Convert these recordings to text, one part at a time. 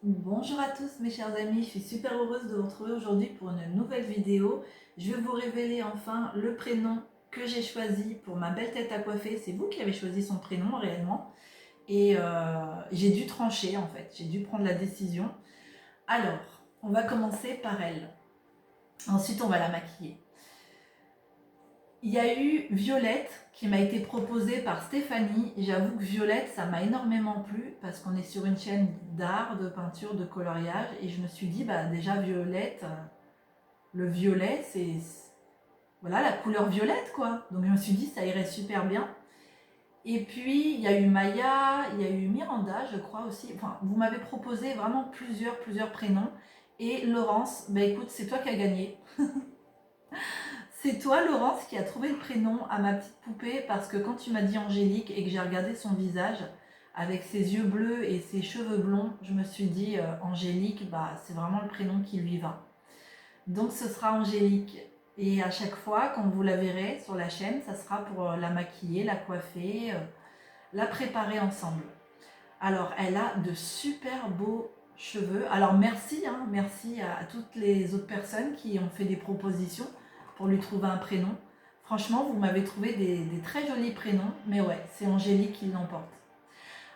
Bonjour à tous mes chers amis, je suis super heureuse de vous retrouver aujourd'hui pour une nouvelle vidéo. Je vais vous révéler enfin le prénom que j'ai choisi pour ma belle tête à coiffer. C'est vous qui avez choisi son prénom réellement. Et j'ai dû trancher en fait, j'ai dû prendre la décision. Alors, on va commencer par elle. Ensuite, on va la maquiller. Il y a eu Violette qui m'a été proposée par Stéphanie. J'avoue que Violette, ça m'a énormément plu parce qu'on est sur une chaîne d'art, de peinture, de coloriage. Et je me suis dit, bah déjà Violette, le violet, c'est voilà la couleur violette quoi. Donc je me suis dit, ça irait super bien. Et puis il y a eu Maya, il y a eu Miranda, je crois aussi. Enfin, vous m'avez proposé vraiment plusieurs prénoms. Et Laurence, bah écoute, c'est toi qui as gagné. C'est toi, Laurence, qui a trouvé le prénom à ma petite poupée parce que quand tu m'as dit Angélique et que j'ai regardé son visage avec ses yeux bleus et ses cheveux blonds, je me suis dit Angélique, bah, c'est vraiment le prénom qui lui va. Donc ce sera Angélique. Et à chaque fois, quand vous la verrez sur la chaîne, ça sera pour la maquiller, la coiffer, la préparer ensemble. Alors, elle a de super beaux cheveux. Alors, merci, hein, merci à toutes les autres personnes qui ont fait des propositions pour lui trouver un prénom. Franchement, vous m'avez trouvé des très jolis prénoms, mais ouais, c'est Angélique qui l'emporte.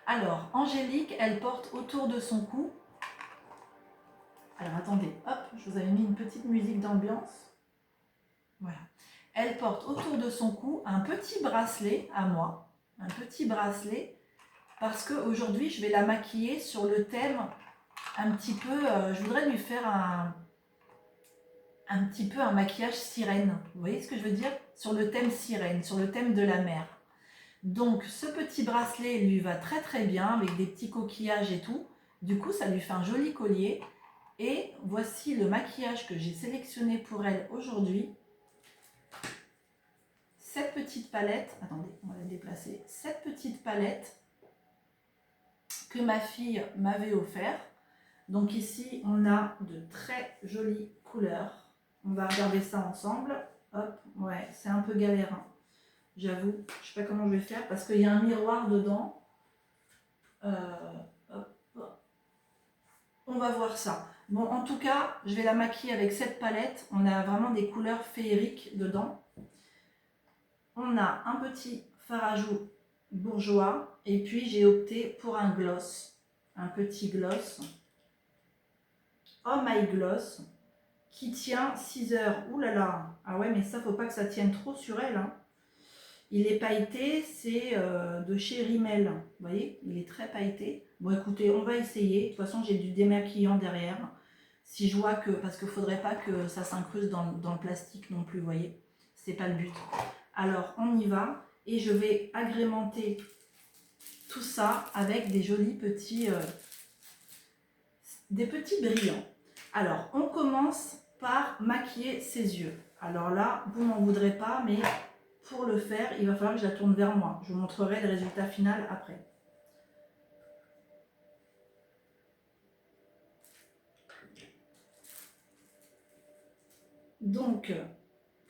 Alors, Angélique, elle porte autour de son cou. Alors, attendez, hop, je vous avais mis une petite musique d'ambiance. Voilà. Elle porte autour de son cou un petit bracelet à moi, un petit bracelet, parce qu'aujourd'hui, je vais la maquiller sur le thème un petit peu, je voudrais lui faire un petit peu un maquillage sirène. Vous voyez ce que je veux dire? Sur le thème sirène, sur le thème de la mer. Donc ce petit bracelet lui va très très bien avec des petits coquillages et tout. Du coup, ça lui fait un joli collier. Et voici le maquillage que j'ai sélectionné pour elle aujourd'hui. Cette petite palette, attendez, on va la déplacer. Cette petite palette que ma fille m'avait offert. Donc ici, on a de très jolies couleurs. On va regarder ça ensemble. Hop, ouais, c'est un peu galère, hein. J'avoue. Je sais pas comment je vais faire parce qu'il y a un miroir dedans. Hop, hop. On va voir ça. Bon, en tout cas, je vais la maquiller avec cette palette. On a vraiment des couleurs féeriques dedans. On a un petit fard à joues bourgeois. Et puis, j'ai opté pour un gloss. Un petit gloss. Oh my gloss. Qui tient 6 heures. Ouh là là. Ah ouais, mais ça, faut pas que ça tienne trop sur elle, hein. Il est pailleté, c'est de chez Rimmel. Vous voyez, il est très pailleté. Bon, écoutez, on va essayer. De toute façon, j'ai du démaquillant derrière. Si je vois que... Parce qu'il ne faudrait pas que ça s'incruste dans le plastique non plus, vous voyez. C'est pas le but. Alors, on y va. Et je vais agrémenter tout ça avec des jolis petits... des petits brillants. Alors, on commence par maquiller ses yeux. Alors là, vous n'en voudrez pas, mais pour le faire, il va falloir que je la tourne vers moi. Je vous montrerai le résultat final après. Donc,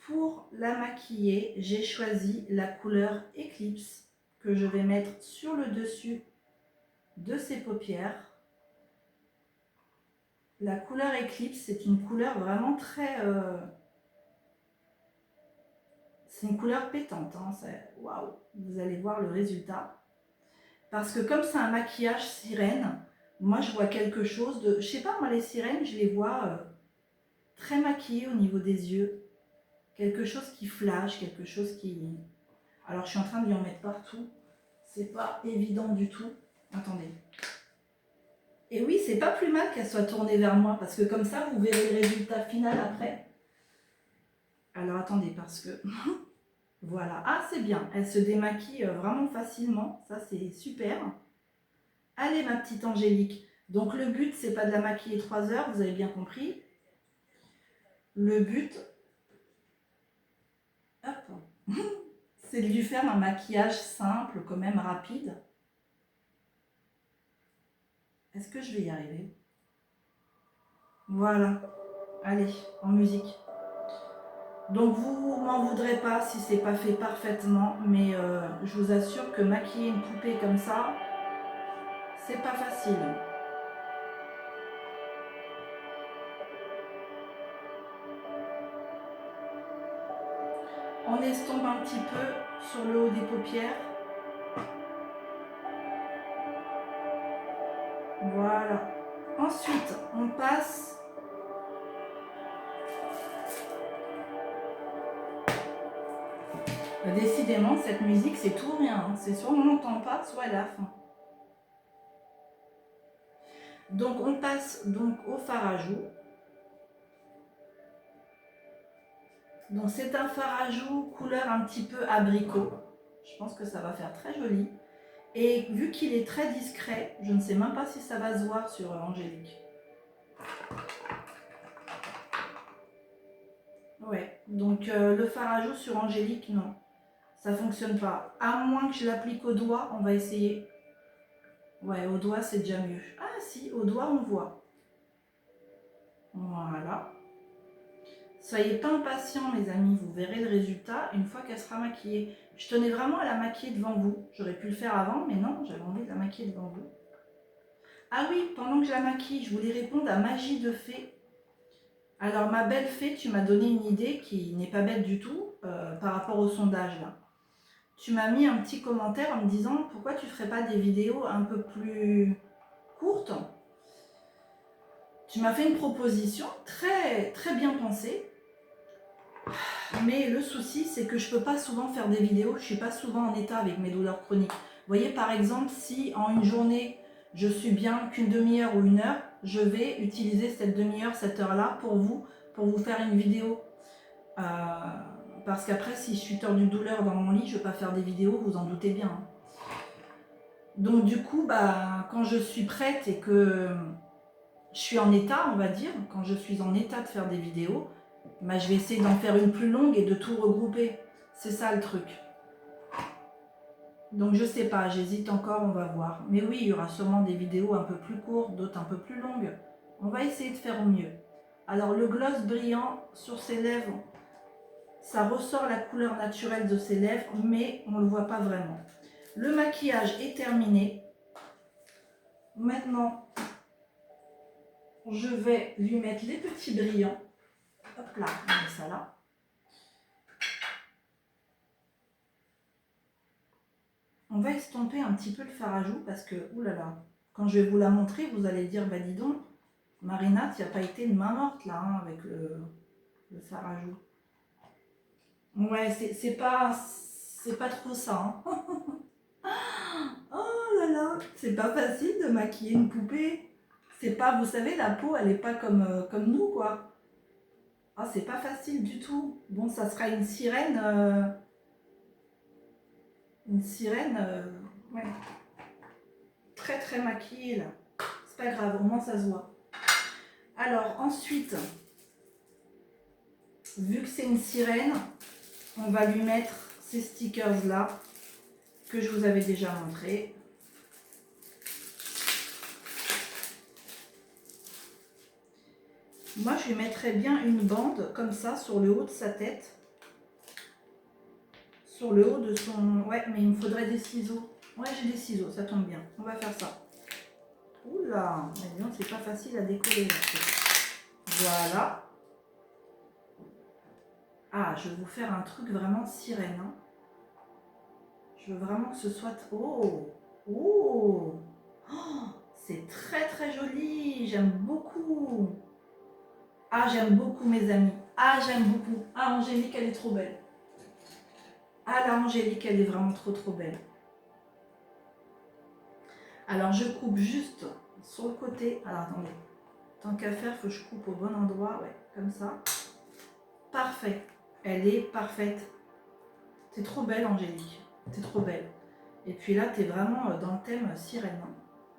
pour la maquiller, j'ai choisi la couleur Eclipse que je vais mettre sur le dessus de ses paupières. La couleur Eclipse, c'est une couleur vraiment très... c'est une couleur pétante. Hein, waouh, vous allez voir le résultat. Parce que comme c'est un maquillage sirène, moi je vois quelque chose de... Je sais pas, moi les sirènes, je les vois très maquillées au niveau des yeux. Quelque chose qui flash, quelque chose qui... Alors je suis en train de lui en mettre partout. C'est pas évident du tout. Attendez. Et oui, c'est pas plus mal qu'elle soit tournée vers moi, parce que comme ça, vous verrez le résultat final après. Alors attendez, parce que... Voilà. Ah, c'est bien. Elle se démaquille vraiment facilement. Ça, c'est super. Allez, ma petite Angélique. Donc le but, c'est pas de la maquiller 3 heures, vous avez bien compris. Le but, hop, c'est de lui faire un maquillage simple, quand même rapide. Est-ce que je vais y arriver? Voilà. Allez, en musique. Donc vous m'en voudrez pas si c'est pas fait parfaitement, mais je vous assure que maquiller une poupée comme ça, c'est pas facile. on estompe un petit peu sur le haut des paupières. Voilà. Ensuite, on passe décidément, cette musique, c'est tout ou rien. Hein. C'est soit on n'entend pas, soit à la fin. Donc, on passe donc au fard à joues. Donc, c'est un fard à joues couleur un petit peu abricot. Je pense que ça va faire très joli. Et vu qu'il est très discret, je ne sais même pas si ça va se voir sur Angélique. Ouais, donc le fard à joues sur Angélique, non. Ça fonctionne pas. À moins que je l'applique au doigt, on va essayer. Ouais, au doigt, c'est déjà mieux. Ah si, au doigt, on voit. Voilà. Soyez pas impatients, mes amis. Vous verrez le résultat une fois qu'elle sera maquillée. Je tenais vraiment à la maquiller devant vous. J'aurais pu le faire avant, mais non, j'avais envie de la maquiller devant vous. Ah oui, pendant que je la maquille, je voulais répondre à Magie de Fée. Alors, ma belle fée, tu m'as donné une idée qui n'est pas bête du tout par rapport au sondage là. Tu m'as mis un petit commentaire en me disant pourquoi tu ne ferais pas des vidéos un peu plus courtes. Tu m'as fait une proposition très, très bien pensée. Mais le souci, c'est que je ne peux pas souvent faire des vidéos. Je ne suis pas souvent en état avec mes douleurs chroniques. Vous voyez, par exemple, si en une journée, je suis bien qu'une demi-heure ou une heure, je vais utiliser cette demi-heure, cette heure-là pour vous faire une vidéo. Parce qu'après, si je suis tordue de douleur dans mon lit, je ne vais pas faire des vidéos, vous en doutez bien. Donc du coup, quand je suis prête et que je suis en état, on va dire, quand je suis en état de faire des vidéos, je vais essayer d'en faire une plus longue et de tout regrouper. C'est ça le truc. Donc je sais pas, j'hésite encore, on va voir. Mais oui, il y aura sûrement des vidéos un peu plus courtes, d'autres un peu plus longues. On va essayer de faire au mieux. Alors le gloss brillant sur ses lèvres, ça ressort la couleur naturelle de ses lèvres, mais on ne le voit pas vraiment. Le maquillage est terminé. Maintenant, je vais lui mettre les petits brillants. Hop là, on met ça là. On va estomper un petit peu le fard à joues parce que, oulala, quand je vais vous la montrer, vous allez dire, bah dis donc, Marina, tu n'as pas été une main morte là, hein, avec le fard à joues. Ouais, c'est pas trop ça. Hein. Oh là là, c'est pas facile de maquiller une poupée. C'est pas, vous savez, la peau, elle est pas comme nous, quoi. Ah, c'est pas facile du tout. Bon, ça sera une sirène. Ouais. Très très maquillée là. C'est pas grave, au moins ça se voit. Alors ensuite, vu que c'est une sirène, on va lui mettre ces stickers là que je vous avais déjà montré. Moi, je lui mettrais bien une bande comme ça sur le haut de sa tête. Sur le haut de son... Ouais, mais il me faudrait des ciseaux. Ouais, j'ai des ciseaux, ça tombe bien. On va faire ça. Oula, c'est pas facile à décoller. Là. Voilà. Ah, je vais vous faire un truc vraiment sirène. Hein. Je veux vraiment que ce soit... Oh, oh, oh, c'est très très joli. J'aime beaucoup. Ah, j'aime beaucoup mes amis. Ah, j'aime beaucoup. Ah, Angélique, elle est trop belle. Ah, la Angélique, elle est vraiment trop trop belle. Alors, je coupe juste sur le côté. Alors, attendez. Tant qu'à faire, il faut que je coupe au bon endroit. Ouais, comme ça. Parfait. Elle est parfaite. T'es trop belle, Angélique. T'es trop belle. Et puis là, t'es vraiment dans le thème sirène.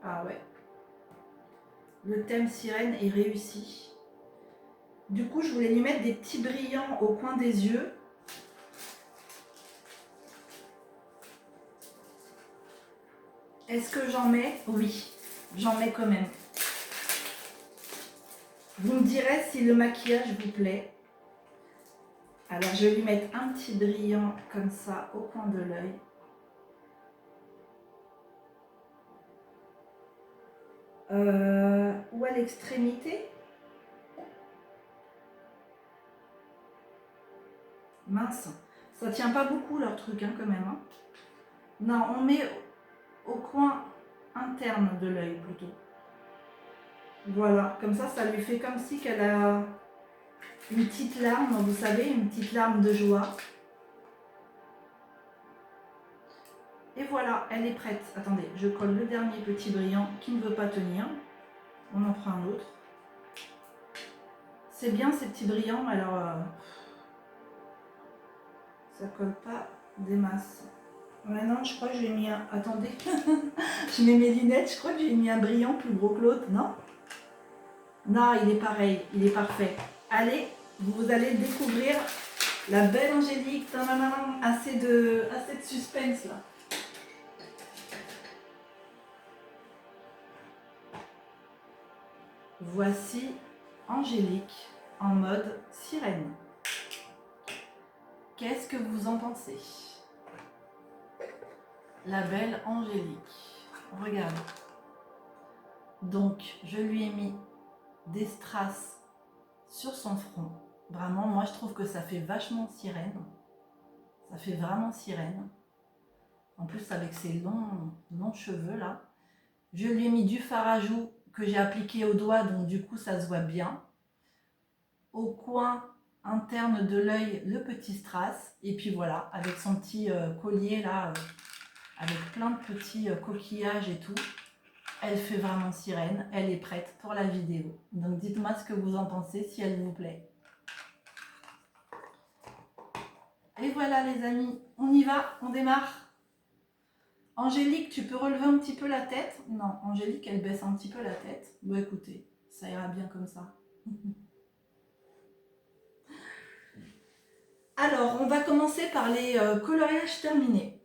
Ah ouais. Le thème sirène est réussi. Du coup, je voulais lui mettre des petits brillants au coin des yeux. Est-ce que j'en mets? Oui, j'en mets quand même. Vous me direz si le maquillage vous plaît. Alors, je vais lui mettre un petit brillant comme ça au coin de l'œil. Ou à l'extrémité. Mince, Ça tient pas beaucoup leur truc hein, quand même. Hein. Non, on met au coin interne de l'œil plutôt. Voilà, comme ça lui fait comme si qu'elle a une petite larme, vous savez, une petite larme de joie. Et voilà, elle est prête. Attendez, je colle le dernier petit brillant qui ne veut pas tenir. On en prend un autre. C'est bien ces petits brillants, alors ça colle pas des masses. Maintenant, je crois que j'ai mis un... Attendez, je mets mes lunettes, je crois que j'ai mis un brillant plus gros que l'autre, non? Non, il est pareil, il est parfait. Allez, vous allez découvrir la belle Angélique. Assez de suspense là. Voici Angélique en mode sirène. Qu'est-ce que vous en pensez? La belle Angélique. Regarde. Donc, je lui ai mis des strass sur son front. Vraiment, moi, je trouve que ça fait vachement sirène. Ça fait vraiment sirène. En plus, avec ses longs cheveux, là. Je lui ai mis du fard à joues que j'ai appliqué au doigt, donc du coup, ça se voit bien. Au coin interne de l'œil, le petit strass. Et puis voilà, avec son petit collier, là, avec plein de petits coquillages et tout. Elle fait vraiment sirène, elle est prête pour la vidéo. Donc dites-moi ce que vous en pensez, si elle vous plaît. Et voilà les amis, on y va, on démarre. Angélique, tu peux relever un petit peu la tête? Non, Angélique, elle baisse un petit peu la tête. Bon écoutez, ça ira bien comme ça. Alors, on va commencer par les coloriages terminés.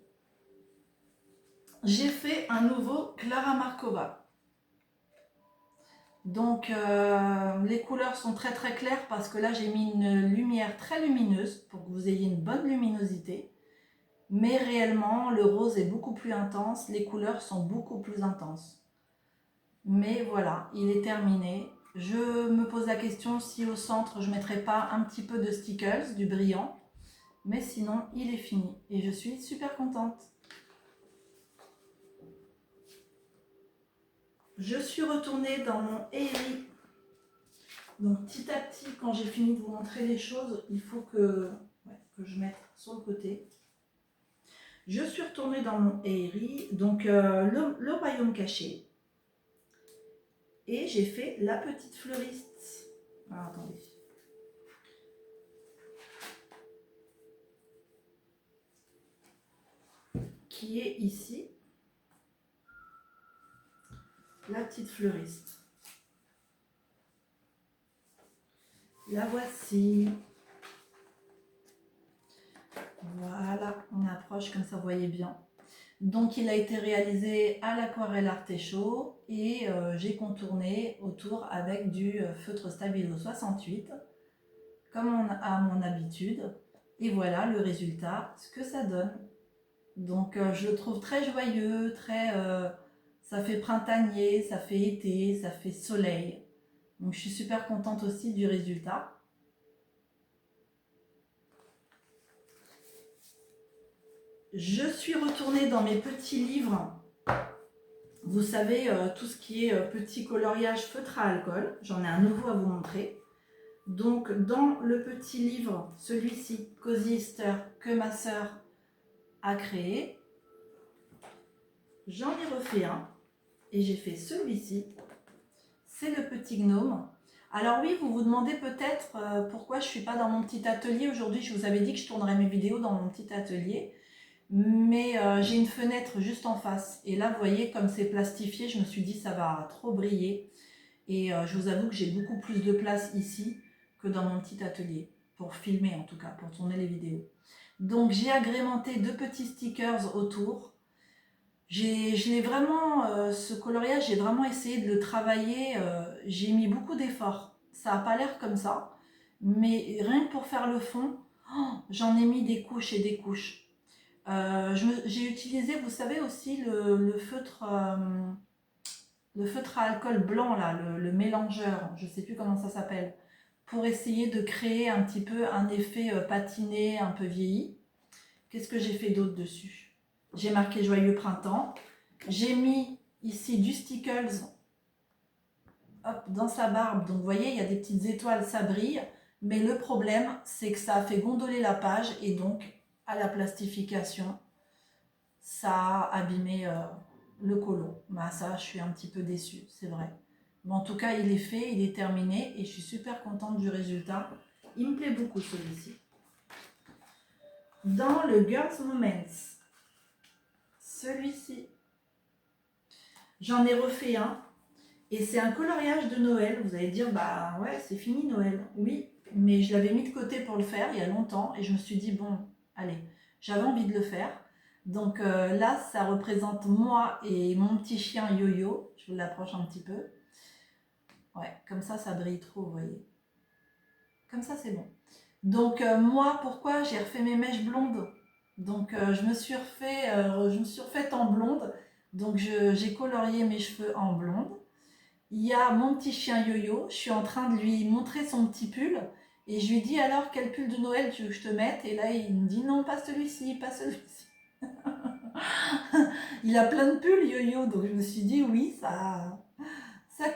J'ai fait un nouveau Clara Markova. Donc les couleurs sont très très claires parce que là j'ai mis une lumière très lumineuse pour que vous ayez une bonne luminosité. Mais réellement le rose est beaucoup plus intense, les couleurs sont beaucoup plus intenses. Mais voilà, il est terminé. Je me pose la question si au centre je ne mettrai pas un petit peu de stickers, du brillant. Mais sinon il est fini et je suis super contente. Je suis retournée dans mon Airy. Donc petit à petit, quand j'ai fini de vous montrer les choses, il faut que je mette sur le côté. Je suis retournée dans mon Airy, donc le royaume caché. Et j'ai fait la petite fleuriste. Alors attendez. Qui est ici. La petite fleuriste. La voici. Voilà, on approche comme ça, vous voyez bien. Donc il a été réalisé à l'aquarelle Artéchaud et j'ai contourné autour avec du feutre Stabilo 68, comme à mon habitude. Et voilà le résultat, ce que ça donne. Donc je le trouve très joyeux, très, ça fait printanier, ça fait été, ça fait soleil. Donc je suis super contente aussi du résultat. Je suis retournée dans mes petits livres. Vous savez, tout ce qui est petit coloriage feutre à alcool. J'en ai un nouveau à vous montrer. Donc dans le petit livre, celui-ci, Cozy Easter, que ma sœur a créé, j'en ai refait un. Et j'ai fait celui-ci. C'est le petit gnome. Alors oui, vous vous demandez peut-être pourquoi je ne suis pas dans mon petit atelier. Aujourd'hui, je vous avais dit que je tournerais mes vidéos dans mon petit atelier. Mais j'ai une fenêtre juste en face. Et là, vous voyez, comme c'est plastifié, je me suis dit ça va trop briller. Et je vous avoue que j'ai beaucoup plus de place ici que dans mon petit atelier. Pour filmer en tout cas, pour tourner les vidéos. Donc j'ai agrémenté deux petits stickers autour. Je l'ai vraiment, ce coloriage, j'ai vraiment essayé de le travailler. J'ai mis beaucoup d'efforts. Ça n'a pas l'air comme ça. Mais rien que pour faire le fond, oh, j'en ai mis des couches et des couches. J'ai utilisé, vous savez aussi, le feutre à alcool blanc, là, le mélangeur, je ne sais plus comment ça s'appelle, pour essayer de créer un petit peu un effet patiné, un peu vieilli. Qu'est-ce que j'ai fait d'autre dessus? J'ai marqué Joyeux Printemps. J'ai mis ici du Stickles, hop, dans sa barbe. Donc vous voyez, il y a des petites étoiles, ça brille. Mais le problème, c'est que ça a fait gondoler la page et donc à la plastification, ça a abîmé le colo. Bah, ça, je suis un petit peu déçue, c'est vrai. Mais en tout cas, il est fait, il est terminé et je suis super contente du résultat. Il me plaît beaucoup celui-ci. Dans le Girls Moments, celui-ci, j'en ai refait un. Et c'est un coloriage de Noël. Vous allez dire, bah ouais, c'est fini Noël. Oui, mais je l'avais mis de côté pour le faire il y a longtemps. Et je me suis dit, bon, allez, j'avais envie de le faire. Donc là, ça représente moi et mon petit chien Yo-Yo. Je vous l'approche un petit peu. Ouais, comme ça brille trop, vous voyez. Comme ça, c'est bon. Donc moi, pourquoi j'ai refait mes mèches blondes? Donc je me suis refaite en blonde. Donc j'ai colorié mes cheveux en blonde. Il y a mon petit chien Yo-Yo, je suis en train de lui montrer son petit pull et je lui dis alors quel pull de Noël tu veux que je te mette et là il me dit non pas celui-ci, pas celui-ci. Il a plein de pulls Yo-Yo donc je me suis dit oui ça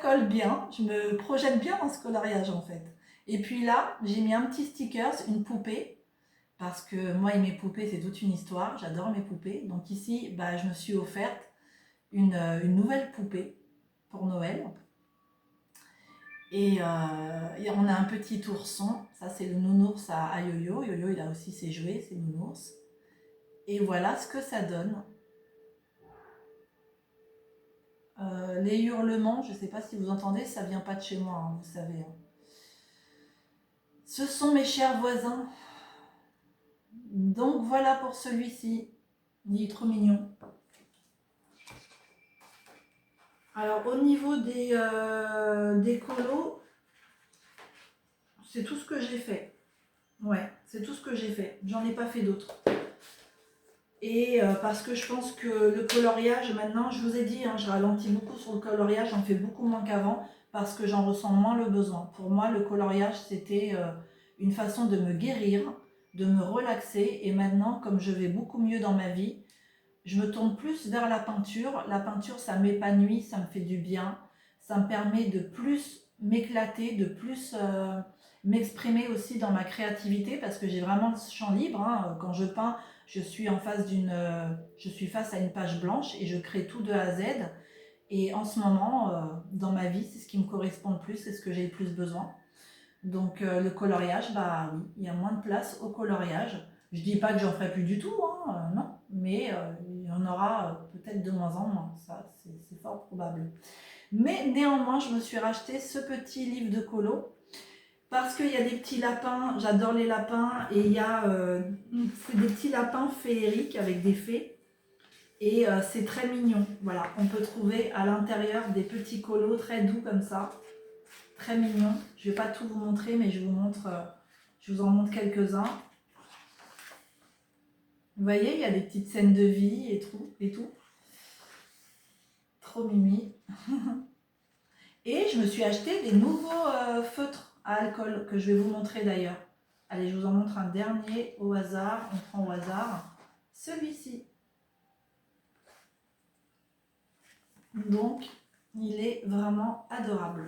colle bien, je me projette bien dans ce coloriage en fait. Et puis là j'ai mis un petit sticker, une poupée parce que moi et mes poupées c'est toute une histoire, j'adore mes poupées. Donc ici bah, je me suis offerte une nouvelle poupée pour Noël. Et on a un petit ourson, ça c'est le nounours à Yo-Yo. Yo-Yo il a aussi ses jouets, ses nounours. Et voilà ce que ça donne. Les hurlements, je ne sais pas si vous entendez, ça vient pas de chez moi, hein, vous savez. Hein. Ce sont mes chers voisins. Donc voilà pour celui-ci. Il est trop mignon. Alors au niveau des colos, c'est tout ce que j'ai fait. Ouais, c'est tout ce que j'ai fait. J'en ai pas fait d'autres. Et parce que je pense que le coloriage, maintenant, je vous ai dit, hein, je ralentis beaucoup sur le coloriage, j'en fais beaucoup moins qu'avant parce que j'en ressens moins le besoin. Pour moi, le coloriage, c'était une façon de me guérir, de me relaxer. Et maintenant, comme je vais beaucoup mieux dans ma vie, je me tourne plus vers la peinture. La peinture, ça m'épanouit, ça me fait du bien. Ça me permet de plus m'éclater, de plus m'exprimer aussi dans ma créativité parce que j'ai vraiment le champ libre. Hein. Quand je peins, je suis face à une page blanche et je crée tout de A à Z. Et en ce moment, dans ma vie, c'est ce qui me correspond le plus, c'est ce que j'ai le plus besoin. Donc le coloriage, bah oui, il y a moins de place au coloriage. Je dis pas que j'en ferai plus du tout, hein, non, mais il y en aura peut-être de moins en moins, ça c'est fort probable. Mais néanmoins, je me suis racheté ce petit livre de colo parce qu'il y a des petits lapins, j'adore les lapins, et il y a des petits lapins féeriques avec des fées, et c'est très mignon. Voilà, on peut trouver à l'intérieur des petits colos très doux comme ça. Très mignon. Je ne vais pas tout vous montrer, mais je vous en montre quelques-uns. Vous voyez, il y a des petites scènes de vie et tout. Trop mimi. Et je me suis acheté des nouveaux feutres à alcool que je vais vous montrer d'ailleurs. Allez, je vous en montre un dernier au hasard. On prend au hasard celui-ci. Donc, il est vraiment adorable.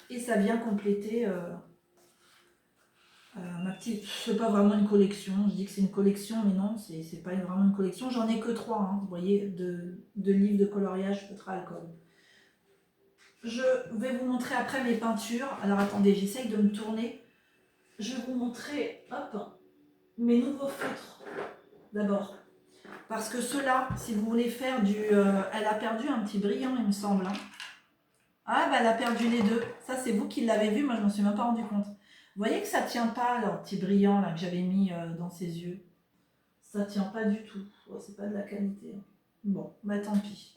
Et ça vient compléter ma petite... C'est pas vraiment une collection. Je dis que c'est une collection, mais non, c'est pas vraiment une collection. J'en ai que 3, hein, vous voyez, de livres de coloriage feutre à alcool. Je vais vous montrer après mes peintures. Alors attendez, j'essaye de me tourner. Je vais vous montrer, hop, mes nouveaux feutres d'abord. Parce que ceux-là, si vous voulez faire du... elle a perdu un petit brillant, il me semble. Hein. Ah, bah elle a perdu les deux. Ça, c'est vous qui l'avez vu, moi je m'en suis même pas rendu compte. Vous voyez que ça tient pas, leur petit brillant là que j'avais mis dans ses yeux. Ça tient pas du tout. Oh, c'est pas de la qualité. Bon, bah tant pis.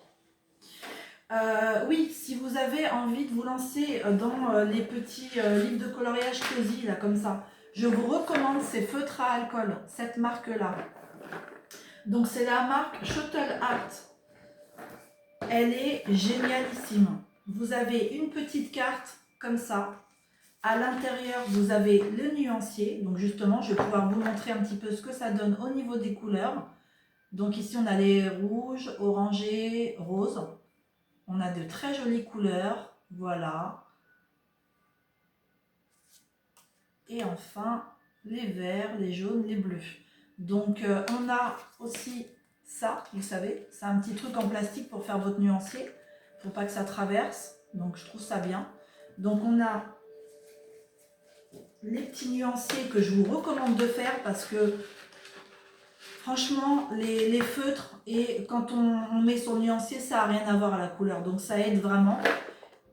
Oui, si vous avez envie de vous lancer dans les petits livres de coloriage cosy, là, comme ça, je vous recommande ces feutres à alcool, cette marque-là. Donc, c'est la marque Shuttle Art. Elle est génialissime. Vous avez une petite carte, comme ça. À l'intérieur, vous avez le nuancier. Donc justement, je vais pouvoir vous montrer un petit peu ce que ça donne au niveau des couleurs. Donc ici, on a les rouges, orangés, roses. On a de très jolies couleurs. Voilà. Et enfin, les verts, les jaunes, les bleus. Donc on a aussi ça, vous savez, c'est un petit truc en plastique pour faire votre nuancier, pour pas que ça traverse. Donc je trouve ça bien. Donc on a les petits nuanciers que je vous recommande de faire parce que franchement, les feutres, et quand on met son nuancier, ça n'a rien à voir à la couleur. Donc ça aide vraiment.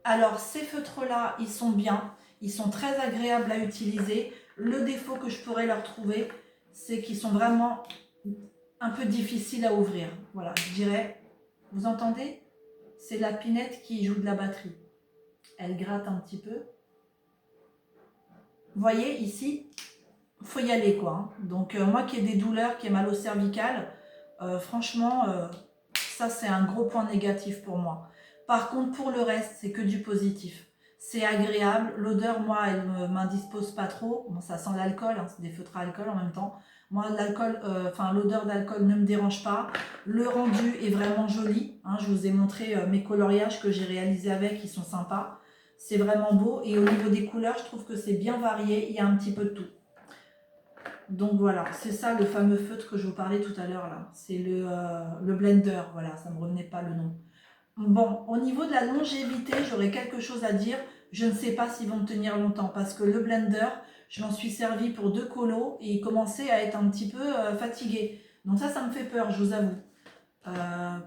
Alors ces feutres-là, ils sont bien. Ils sont très agréables à utiliser. Le défaut que je pourrais leur trouver, c'est qu'ils sont vraiment un peu difficiles à ouvrir. Voilà, je dirais, vous entendez? C'est la pinette qui joue de la batterie. Elle gratte un petit peu. Vous voyez, ici, il faut y aller, quoi. Hein. Donc, moi qui ai des douleurs, qui ai mal au cervical, franchement, ça, c'est un gros point négatif pour moi. Par contre, pour le reste, c'est que du positif. C'est agréable. L'odeur, moi, elle ne m'indispose pas trop. Bon, ça sent l'alcool, hein, c'est des feutres à alcool en même temps. Moi, l'alcool, l'odeur d'alcool ne me dérange pas. Le rendu est vraiment joli. Hein, je vous ai montré mes coloriages que j'ai réalisés avec, ils sont sympas. C'est vraiment beau. Et au niveau des couleurs, je trouve que c'est bien varié. Il y a un petit peu de tout. Donc voilà, c'est ça le fameux feutre que je vous parlais tout à l'heure là. C'est le blender, voilà, ça ne me revenait pas le nom. Bon, au niveau de la longévité, j'aurais quelque chose à dire. Je ne sais pas s'ils vont tenir longtemps parce que le blender, je m'en suis servi pour 2 colos et il commençait à être un petit peu fatigué. Donc ça me fait peur, je vous avoue.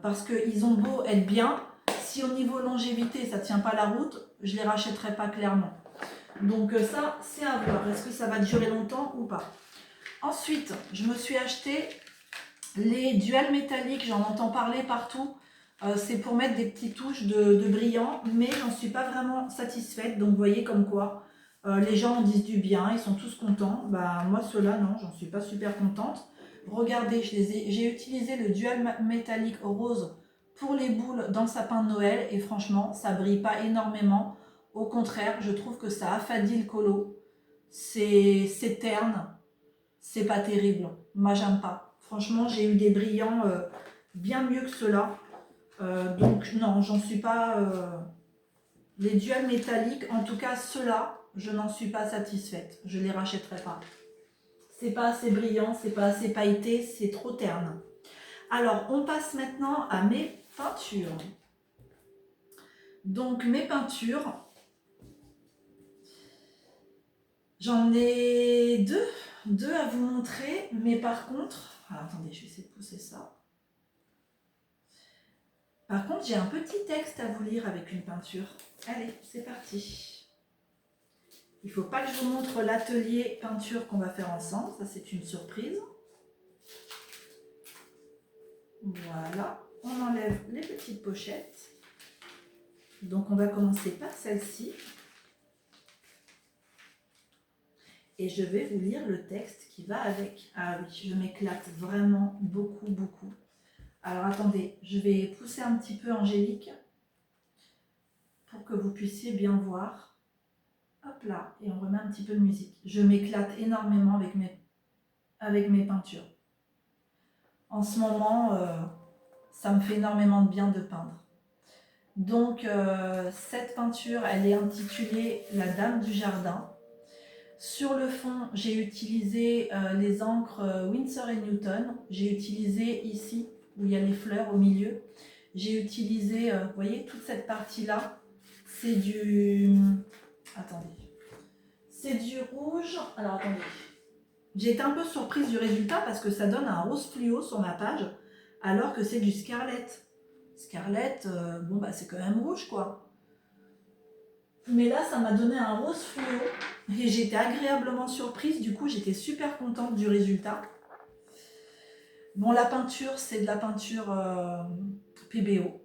Parce qu'ils ont beau être bien, si au niveau longévité ça ne tient pas la route, je ne les rachèterai pas clairement. Donc ça, c'est à voir. Est-ce que ça va durer longtemps ou pas? Ensuite, je me suis acheté les duals métalliques, j'en entends parler partout. C'est pour mettre des petites touches de brillant, mais j'en suis pas vraiment satisfaite. Donc, vous voyez comme quoi les gens en disent du bien, ils sont tous contents. Bah, moi, ceux-là, non, j'en suis pas super contente. Regardez, j'ai utilisé le dual métallique rose pour les boules dans le sapin de Noël et franchement, ça brille pas énormément. Au contraire, je trouve que ça affadit le colo. C'est terne. C'est pas terrible. Moi, j'aime pas. Franchement, j'ai eu des brillants bien mieux que ceux-là. Donc, non, j'en suis pas... Les duals métalliques, en tout cas, ceux-là, je n'en suis pas satisfaite. Je les rachèterai pas. C'est pas assez brillant, c'est pas assez pailleté, c'est trop terne. Alors, on passe maintenant à mes peintures. Donc, mes peintures, j'en ai deux à vous montrer, mais par contre... Alors, attendez, je vais essayer de pousser ça. Par contre, j'ai un petit texte à vous lire avec une peinture. Allez, c'est parti. Il ne faut pas que je vous montre l'atelier peinture qu'on va faire ensemble. Ça, c'est une surprise. Voilà. On enlève les petites pochettes. Donc, on va commencer par celle-ci. Et je vais vous lire le texte qui va avec. Ah oui, je m'éclate vraiment beaucoup, beaucoup. Alors, attendez, je vais pousser un petit peu Angélique pour que vous puissiez bien voir. Hop là, et on remet un petit peu de musique. Je m'éclate énormément avec mes peintures. En ce moment, ça me fait énormément de bien de peindre. Donc, cette peinture, elle est intitulée « La Dame du Jardin ». Sur le fond, j'ai utilisé les encres Winsor & Newton. J'ai utilisé ici, où il y a les fleurs au milieu. J'ai utilisé, vous voyez, toute cette partie-là. C'est du... Attendez. C'est du rouge. Alors, attendez. J'ai été un peu surprise du résultat parce que ça donne un rose fluo sur ma page, alors que c'est du scarlett. Scarlett, bon, bah, c'est quand même rouge, quoi. Mais là, ça m'a donné un rose fluo et j'étais agréablement surprise. Du coup, j'étais super contente du résultat. Bon, la peinture, c'est de la peinture PBO.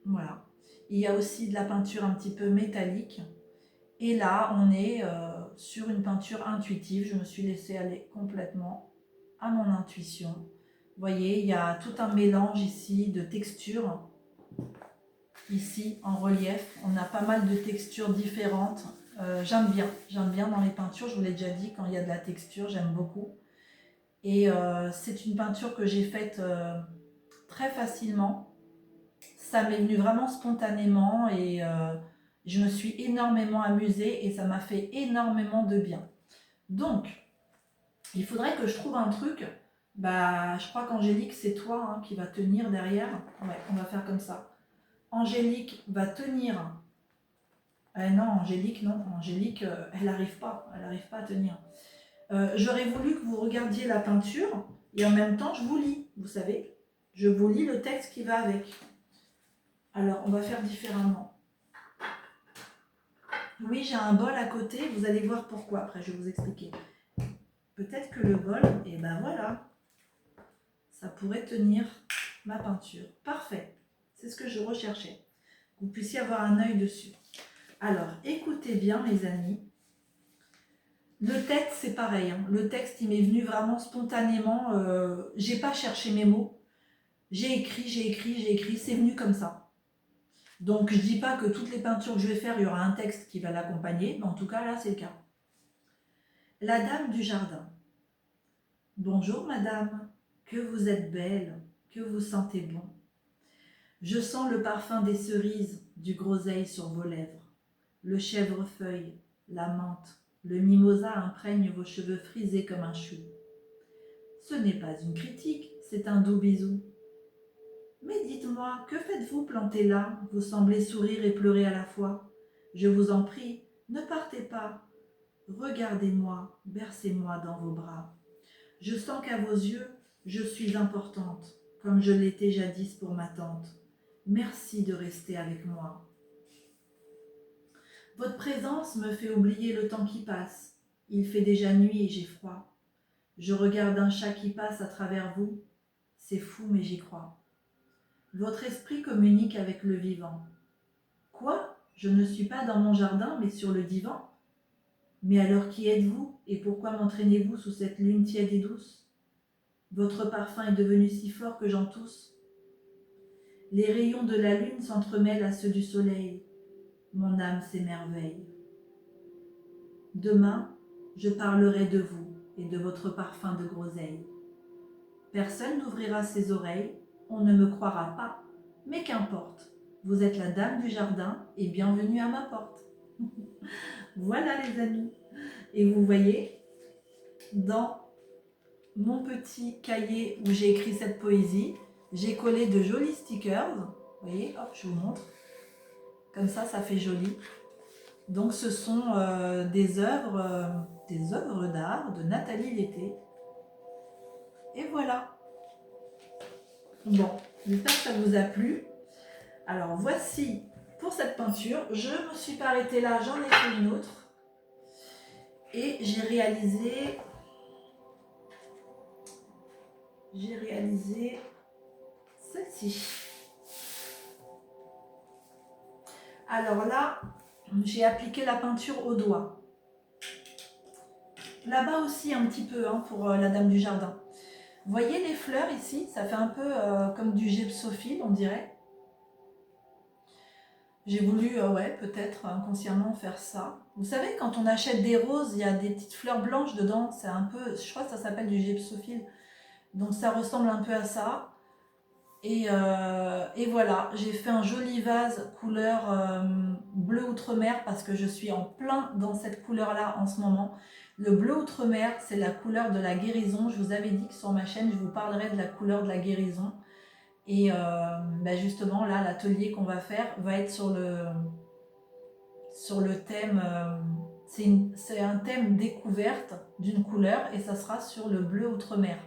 Voilà. Il y a aussi de la peinture un petit peu métallique. Et là, on est sur une peinture intuitive. Je me suis laissée aller complètement à mon intuition. Vous voyez, il y a tout un mélange ici de textures. Ici, en relief, on a pas mal de textures différentes. J'aime bien dans les peintures, je vous l'ai déjà dit, quand il y a de la texture, j'aime beaucoup. Et c'est une peinture que j'ai faite très facilement. Ça m'est venu vraiment spontanément et je me suis énormément amusée et ça m'a fait énormément de bien. Donc, il faudrait que je trouve un truc. Bah, je crois qu'Angélique, c'est toi hein, qui va tenir derrière. Ouais, on va faire comme ça. Angélique va tenir. Non, Angélique, non. Angélique, elle n'arrive pas. Elle n'arrive pas à tenir. J'aurais voulu que vous regardiez la peinture et en même temps, je vous lis. Vous savez, je vous lis le texte qui va avec. Alors, on va faire différemment. Oui, j'ai un bol à côté. Vous allez voir pourquoi. Après, je vais vous expliquer. Peut-être que le bol, et ben voilà, ça pourrait tenir ma peinture. Parfait. C'est ce que je recherchais. Que vous puissiez avoir un œil dessus. Alors, écoutez bien, mes amis. Le texte, c'est pareil. Hein. Le texte, il m'est venu vraiment spontanément. J'ai pas cherché mes mots. J'ai écrit. C'est venu comme ça. Donc, je dis pas que toutes les peintures que je vais faire, il y aura un texte qui va l'accompagner. Mais en tout cas, là, c'est le cas. La dame du jardin. Bonjour, madame. Que vous êtes belle. Que vous sentez bon. Je sens le parfum des cerises, du groseille sur vos lèvres. Le chèvrefeuille, la menthe, le mimosa imprègne vos cheveux frisés comme un chou. Ce n'est pas une critique, c'est un doux bisou. Mais dites-moi, que faites-vous planté là? Vous semblez sourire et pleurer à la fois. Je vous en prie, ne partez pas. Regardez-moi, bercez-moi dans vos bras. Je sens qu'à vos yeux, je suis importante, comme je l'étais jadis pour ma tante. Merci de rester avec moi. Votre présence me fait oublier le temps qui passe. Il fait déjà nuit et j'ai froid. Je regarde un chat qui passe à travers vous. C'est fou, mais j'y crois. Votre esprit communique avec le vivant. Quoi? Je ne suis pas dans mon jardin, mais sur le divan? Mais alors qui êtes-vous et pourquoi m'entraînez-vous sous cette lune tiède et douce? Votre parfum est devenu si fort que j'en tousse. Les rayons de la lune s'entremêlent à ceux du soleil. Mon âme s'émerveille. Demain, je parlerai de vous et de votre parfum de groseille. Personne n'ouvrira ses oreilles, on ne me croira pas, mais qu'importe, vous êtes la dame du jardin et bienvenue à ma porte. Voilà les amis. Et vous voyez, dans mon petit cahier où j'ai écrit cette poésie, j'ai collé de jolis stickers. Vous voyez, hop, je vous montre. Comme ça fait joli. Donc ce sont des œuvres d'art de Nathalie Lété. Et voilà. Bon, j'espère que ça vous a plu. Alors voici pour cette peinture. Je ne me suis pas arrêtée là, j'en ai fait une autre. Et j'ai réalisé celle-ci. Alors là, j'ai appliqué la peinture au doigt. Là-bas aussi un petit peu hein, pour la dame du jardin. Vous voyez les fleurs ici? Ça fait un peu comme du gypsophile, on dirait. J'ai voulu, ouais, peut-être inconsciemment faire ça. Vous savez, quand on achète des roses, il y a des petites fleurs blanches dedans. C'est un peu, je crois que ça s'appelle du gypsophile. Donc ça ressemble un peu à ça. Et voilà, j'ai fait un joli vase couleur bleu outre-mer parce que je suis en plein dans cette couleur-là en ce moment. Le bleu outre-mer, c'est la couleur de la guérison. Je vous avais dit que sur ma chaîne, je vous parlerai de la couleur de la guérison. Et justement, là, l'atelier qu'on va faire va être sur le thème, c'est un thème découverte d'une couleur et ça sera sur le bleu outre-mer.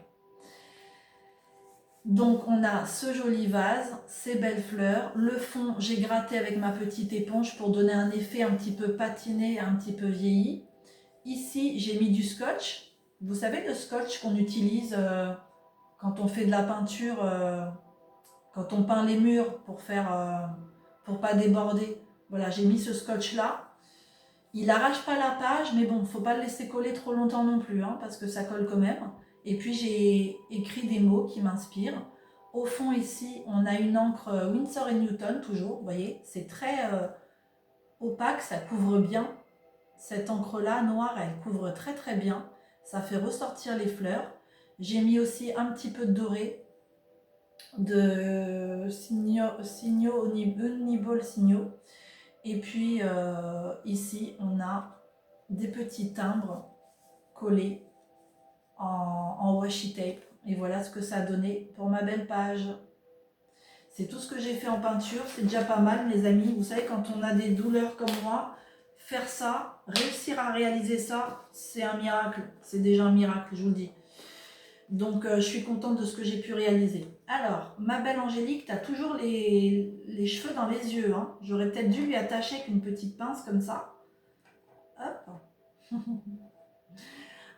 Donc on a ce joli vase, ces belles fleurs, le fond j'ai gratté avec ma petite éponge pour donner un effet un petit peu patiné, un petit peu vieilli. Ici j'ai mis du scotch, vous savez le scotch qu'on utilise quand on fait de la peinture, quand on peint les murs pour pas déborder. Voilà, j'ai mis ce scotch là. Il arrache pas la page, mais bon, faut pas le laisser coller trop longtemps non plus, hein, parce que ça colle quand même. Et puis j'ai écrit des mots qui m'inspirent. Au fond ici, on a une encre Winsor & Newton, toujours, vous voyez, c'est très opaque, ça couvre bien. Cette encre-là, noire, elle couvre très très bien. Ça fait ressortir les fleurs. J'ai mis aussi un petit peu de doré, de Uniball Signo. Et puis ici, on a des petits timbres collés en washi tape. Et voilà ce que ça a donné pour ma belle page. C'est tout ce que j'ai fait en peinture, c'est déjà pas mal mes amis. Vous savez, quand on a des douleurs comme moi, faire ça, réussir à réaliser ça, c'est un miracle. C'est déjà un miracle, je vous le dis. Donc je suis contente de ce que j'ai pu réaliser. Alors, ma belle Angélique, tu as toujours les cheveux dans les yeux. Hein. J'aurais peut-être dû lui attacher avec une petite pince comme ça. Hop.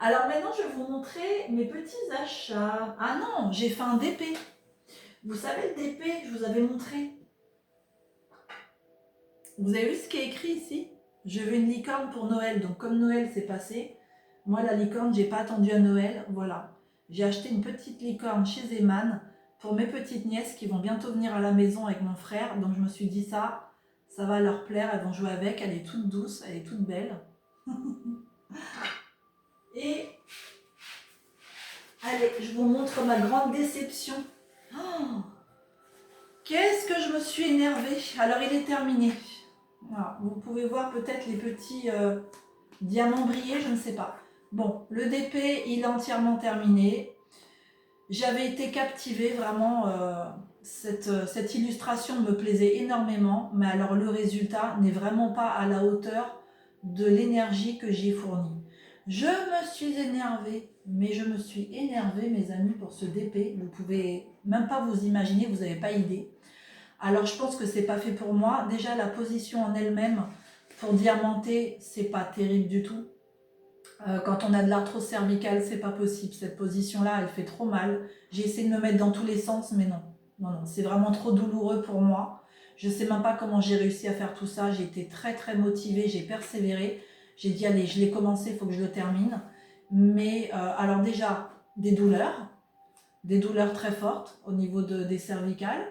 Alors maintenant, je vais vous montrer mes petits achats. Ah non, j'ai fait un DP. Vous savez le DP, je vous avais montré. Vous avez vu ce qui est écrit ici? Je veux une licorne pour Noël. Donc comme Noël s'est passé, moi la licorne, j'ai pas attendu à Noël. Voilà. J'ai acheté une petite licorne chez Zeman pour mes petites nièces qui vont bientôt venir à la maison avec mon frère. Donc je me suis dit ça va leur plaire. Elles vont jouer avec. Elle est toute douce, elle est toute belle. Et allez, je vous montre ma grande déception. Oh, qu'est-ce que je me suis énervée. Alors il est terminé. Voilà, vous pouvez voir peut-être les petits diamants brillés, je ne sais pas. Bon, le DP, il est entièrement terminé. J'avais été captivée, vraiment, cette illustration me plaisait énormément, mais alors le résultat n'est vraiment pas à la hauteur de l'énergie que j'ai fournie. Je me suis énervée, mais je me suis énervée, mes amis, pour ce DP. Vous pouvez même pas vous imaginer, vous n'avez pas idée. Alors je pense que c'est pas fait pour moi. Déjà la position en elle-même pour diamanter, c'est pas terrible du tout. Quand on a de l'arthrose cervicale, c'est pas possible. Cette position-là, elle fait trop mal. J'ai essayé de me mettre dans tous les sens, mais non. Non, non, c'est vraiment trop douloureux pour moi. Je sais même pas comment j'ai réussi à faire tout ça. J'ai été très très motivée, j'ai persévéré. J'ai dit allez, je l'ai commencé, il faut que je le termine. Mais alors déjà, des douleurs très fortes au niveau des cervicales.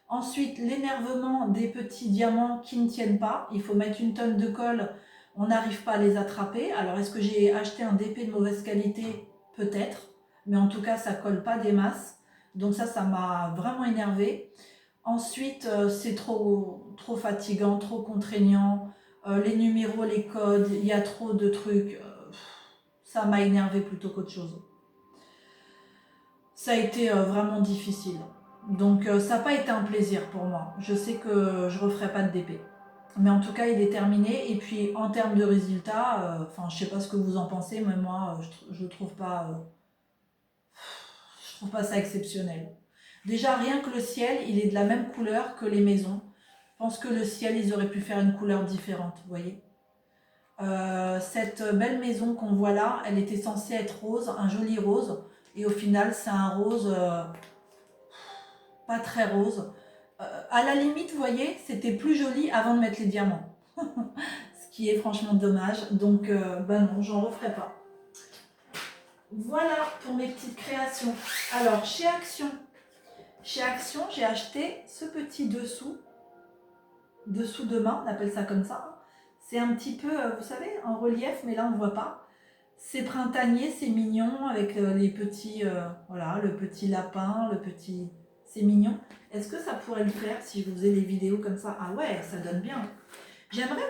Ensuite, l'énervement des petits diamants qui ne tiennent pas. Il faut mettre une tonne de colle, on n'arrive pas à les attraper. Alors, est-ce que j'ai acheté un DP de mauvaise qualité? Peut-être. Mais en tout cas, ça ne colle pas des masses. Donc ça m'a vraiment énervé. Ensuite, c'est trop fatigant, trop contraignant. Les numéros, les codes, il y a trop de trucs. Ça m'a énervé plutôt qu'autre chose. Ça a été vraiment difficile. Donc ça n'a pas été un plaisir pour moi. Je sais que je ne referai pas de DP. Mais en tout cas, il est terminé. Et puis en termes de résultats, je ne sais pas ce que vous en pensez, mais moi, je ne trouve pas ça exceptionnel. Déjà, rien que le ciel, il est de la même couleur que les maisons. Je pense que le ciel, ils auraient pu faire une couleur différente, vous voyez. Cette belle maison qu'on voit là, elle était censée être rose, un joli rose. Et au final, c'est un rose pas très rose. À la limite, vous voyez, c'était plus joli avant de mettre les diamants. Ce qui est franchement dommage. Donc, ben non, j'en referai pas. Voilà pour mes petites créations. Alors, chez Action, j'ai acheté ce petit dessous de main, on appelle ça comme ça. C'est un petit peu, vous savez, en relief, mais là, on ne voit pas. C'est printanier, c'est mignon, avec les petits, voilà, le petit lapin, le petit... C'est mignon. Est-ce que ça pourrait le faire si je vous faisais des vidéos comme ça? Ah ouais, ça donne bien. J'aimerais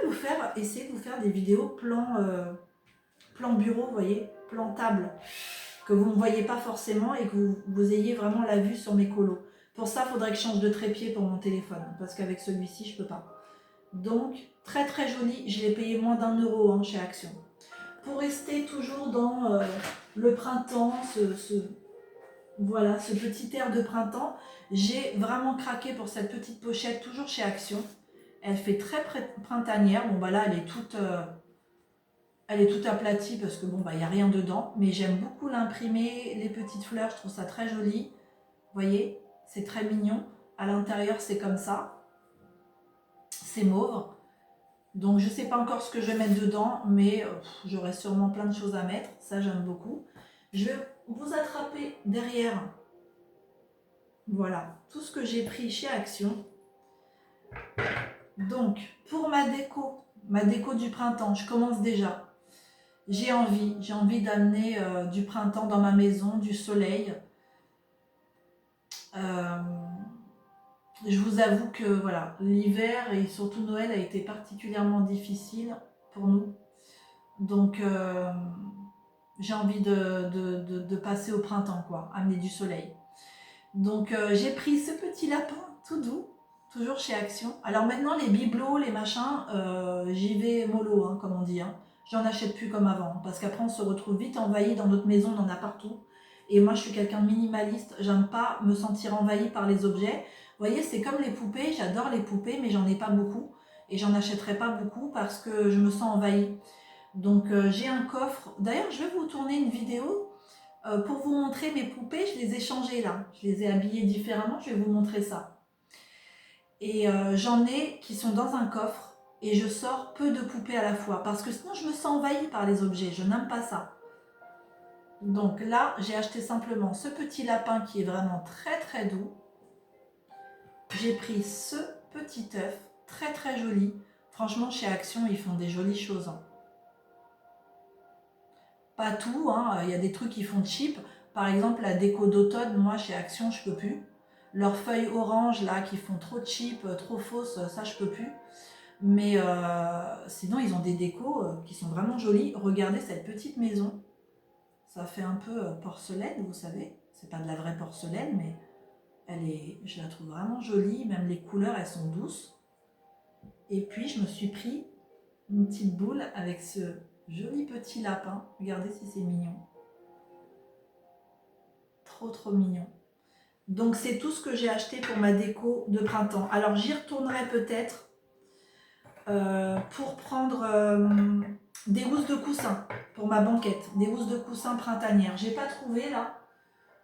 essayer de vous faire des vidéos plan bureau, vous voyez, plan table, que vous ne voyez pas forcément et que vous ayez vraiment la vue sur mes colos. Pour ça, il faudrait que je change de trépied pour mon téléphone, parce qu'avec celui-ci, je ne peux pas. Donc, très très joli. Je l'ai payé moins d'1 euro hein, chez Action. Pour rester toujours dans le printemps, voilà, ce petit air de printemps, j'ai vraiment craqué pour cette petite pochette, toujours chez Action. Elle fait très printanière. Bon, bah là, elle est toute aplatie parce que bon, bah, il n'y a rien dedans. Mais j'aime beaucoup l'imprimer, les petites fleurs, je trouve ça très joli. Vous voyez, c'est très mignon. À l'intérieur, c'est comme ça. C'est mauve. Donc, je ne sais pas encore ce que je vais mettre dedans, mais j'aurai sûrement plein de choses à mettre. Ça, j'aime beaucoup. Je vais vous attraper derrière. Voilà, tout ce que j'ai pris chez Action. Donc, pour ma déco, ma déco du printemps, je commence déjà. J'ai envie d'amener du printemps dans ma maison, du soleil. Euh, je vous avoue que voilà, l'hiver et surtout Noël a été particulièrement difficile pour nous. Donc j'ai envie de passer au printemps, quoi, amener du soleil. Donc j'ai pris ce petit lapin tout doux, toujours chez Action. Alors maintenant les bibelots, les machins, j'y vais mollo, hein, comme on dit. Hein. J'en achète plus comme avant, parce qu'après on se retrouve vite envahi dans notre maison, on en a partout. Et moi je suis quelqu'un de minimaliste, j'aime pas me sentir envahi par les objets. Vous voyez, c'est comme les poupées, j'adore les poupées, mais j'en ai pas beaucoup. Et j'en achèterai pas beaucoup parce que je me sens envahie. Donc j'ai un coffre. D'ailleurs, je vais vous tourner une vidéo pour vous montrer mes poupées. Je les ai changées là. Je les ai habillées différemment. Je vais vous montrer ça. Et j'en ai qui sont dans un coffre. Et je sors peu de poupées à la fois. Parce que sinon, je me sens envahie par les objets. Je n'aime pas ça. Donc là, j'ai acheté simplement ce petit lapin qui est vraiment très très doux. J'ai pris ce petit œuf très très joli. Franchement, chez Action, ils font des jolies choses. Hein. Pas tout, hein. Il y a des trucs qui font cheap. Par exemple, la déco d'automne, moi chez Action, je peux plus. Leurs feuilles orange là qui font trop cheap, trop fausses, ça je peux plus. Mais sinon, ils ont des décos qui sont vraiment jolies. Regardez cette petite maison. Ça fait un peu porcelaine, vous savez. C'est pas de la vraie porcelaine, mais je la trouve vraiment jolie. Même les couleurs, elles sont douces. Et puis, je me suis pris une petite boule avec ce joli petit lapin. Regardez si c'est mignon. Trop trop mignon. Donc c'est tout ce que j'ai acheté pour ma déco de printemps. Alors j'y retournerai peut-être pour prendre des housses de coussin pour ma banquette. Des housses de coussin printanières. J'ai pas trouvé là.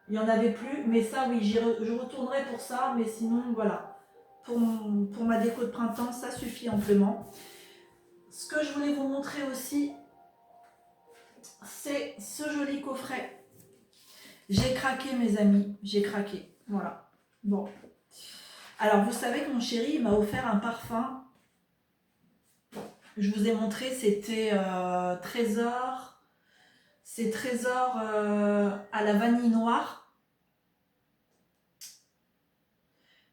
Il n'y en avait plus. Mais ça oui, je retournerai pour ça. Mais sinon voilà. Pour ma déco de printemps, ça suffit amplement. Ce que je voulais vous montrer aussi, c'est ce joli coffret. J'ai craqué mes amis. J'ai craqué. Voilà. Bon. Alors, vous savez que mon chéri m'a offert un parfum. Je vous ai montré, c'était Trésor. C'est Trésor à la vanille noire.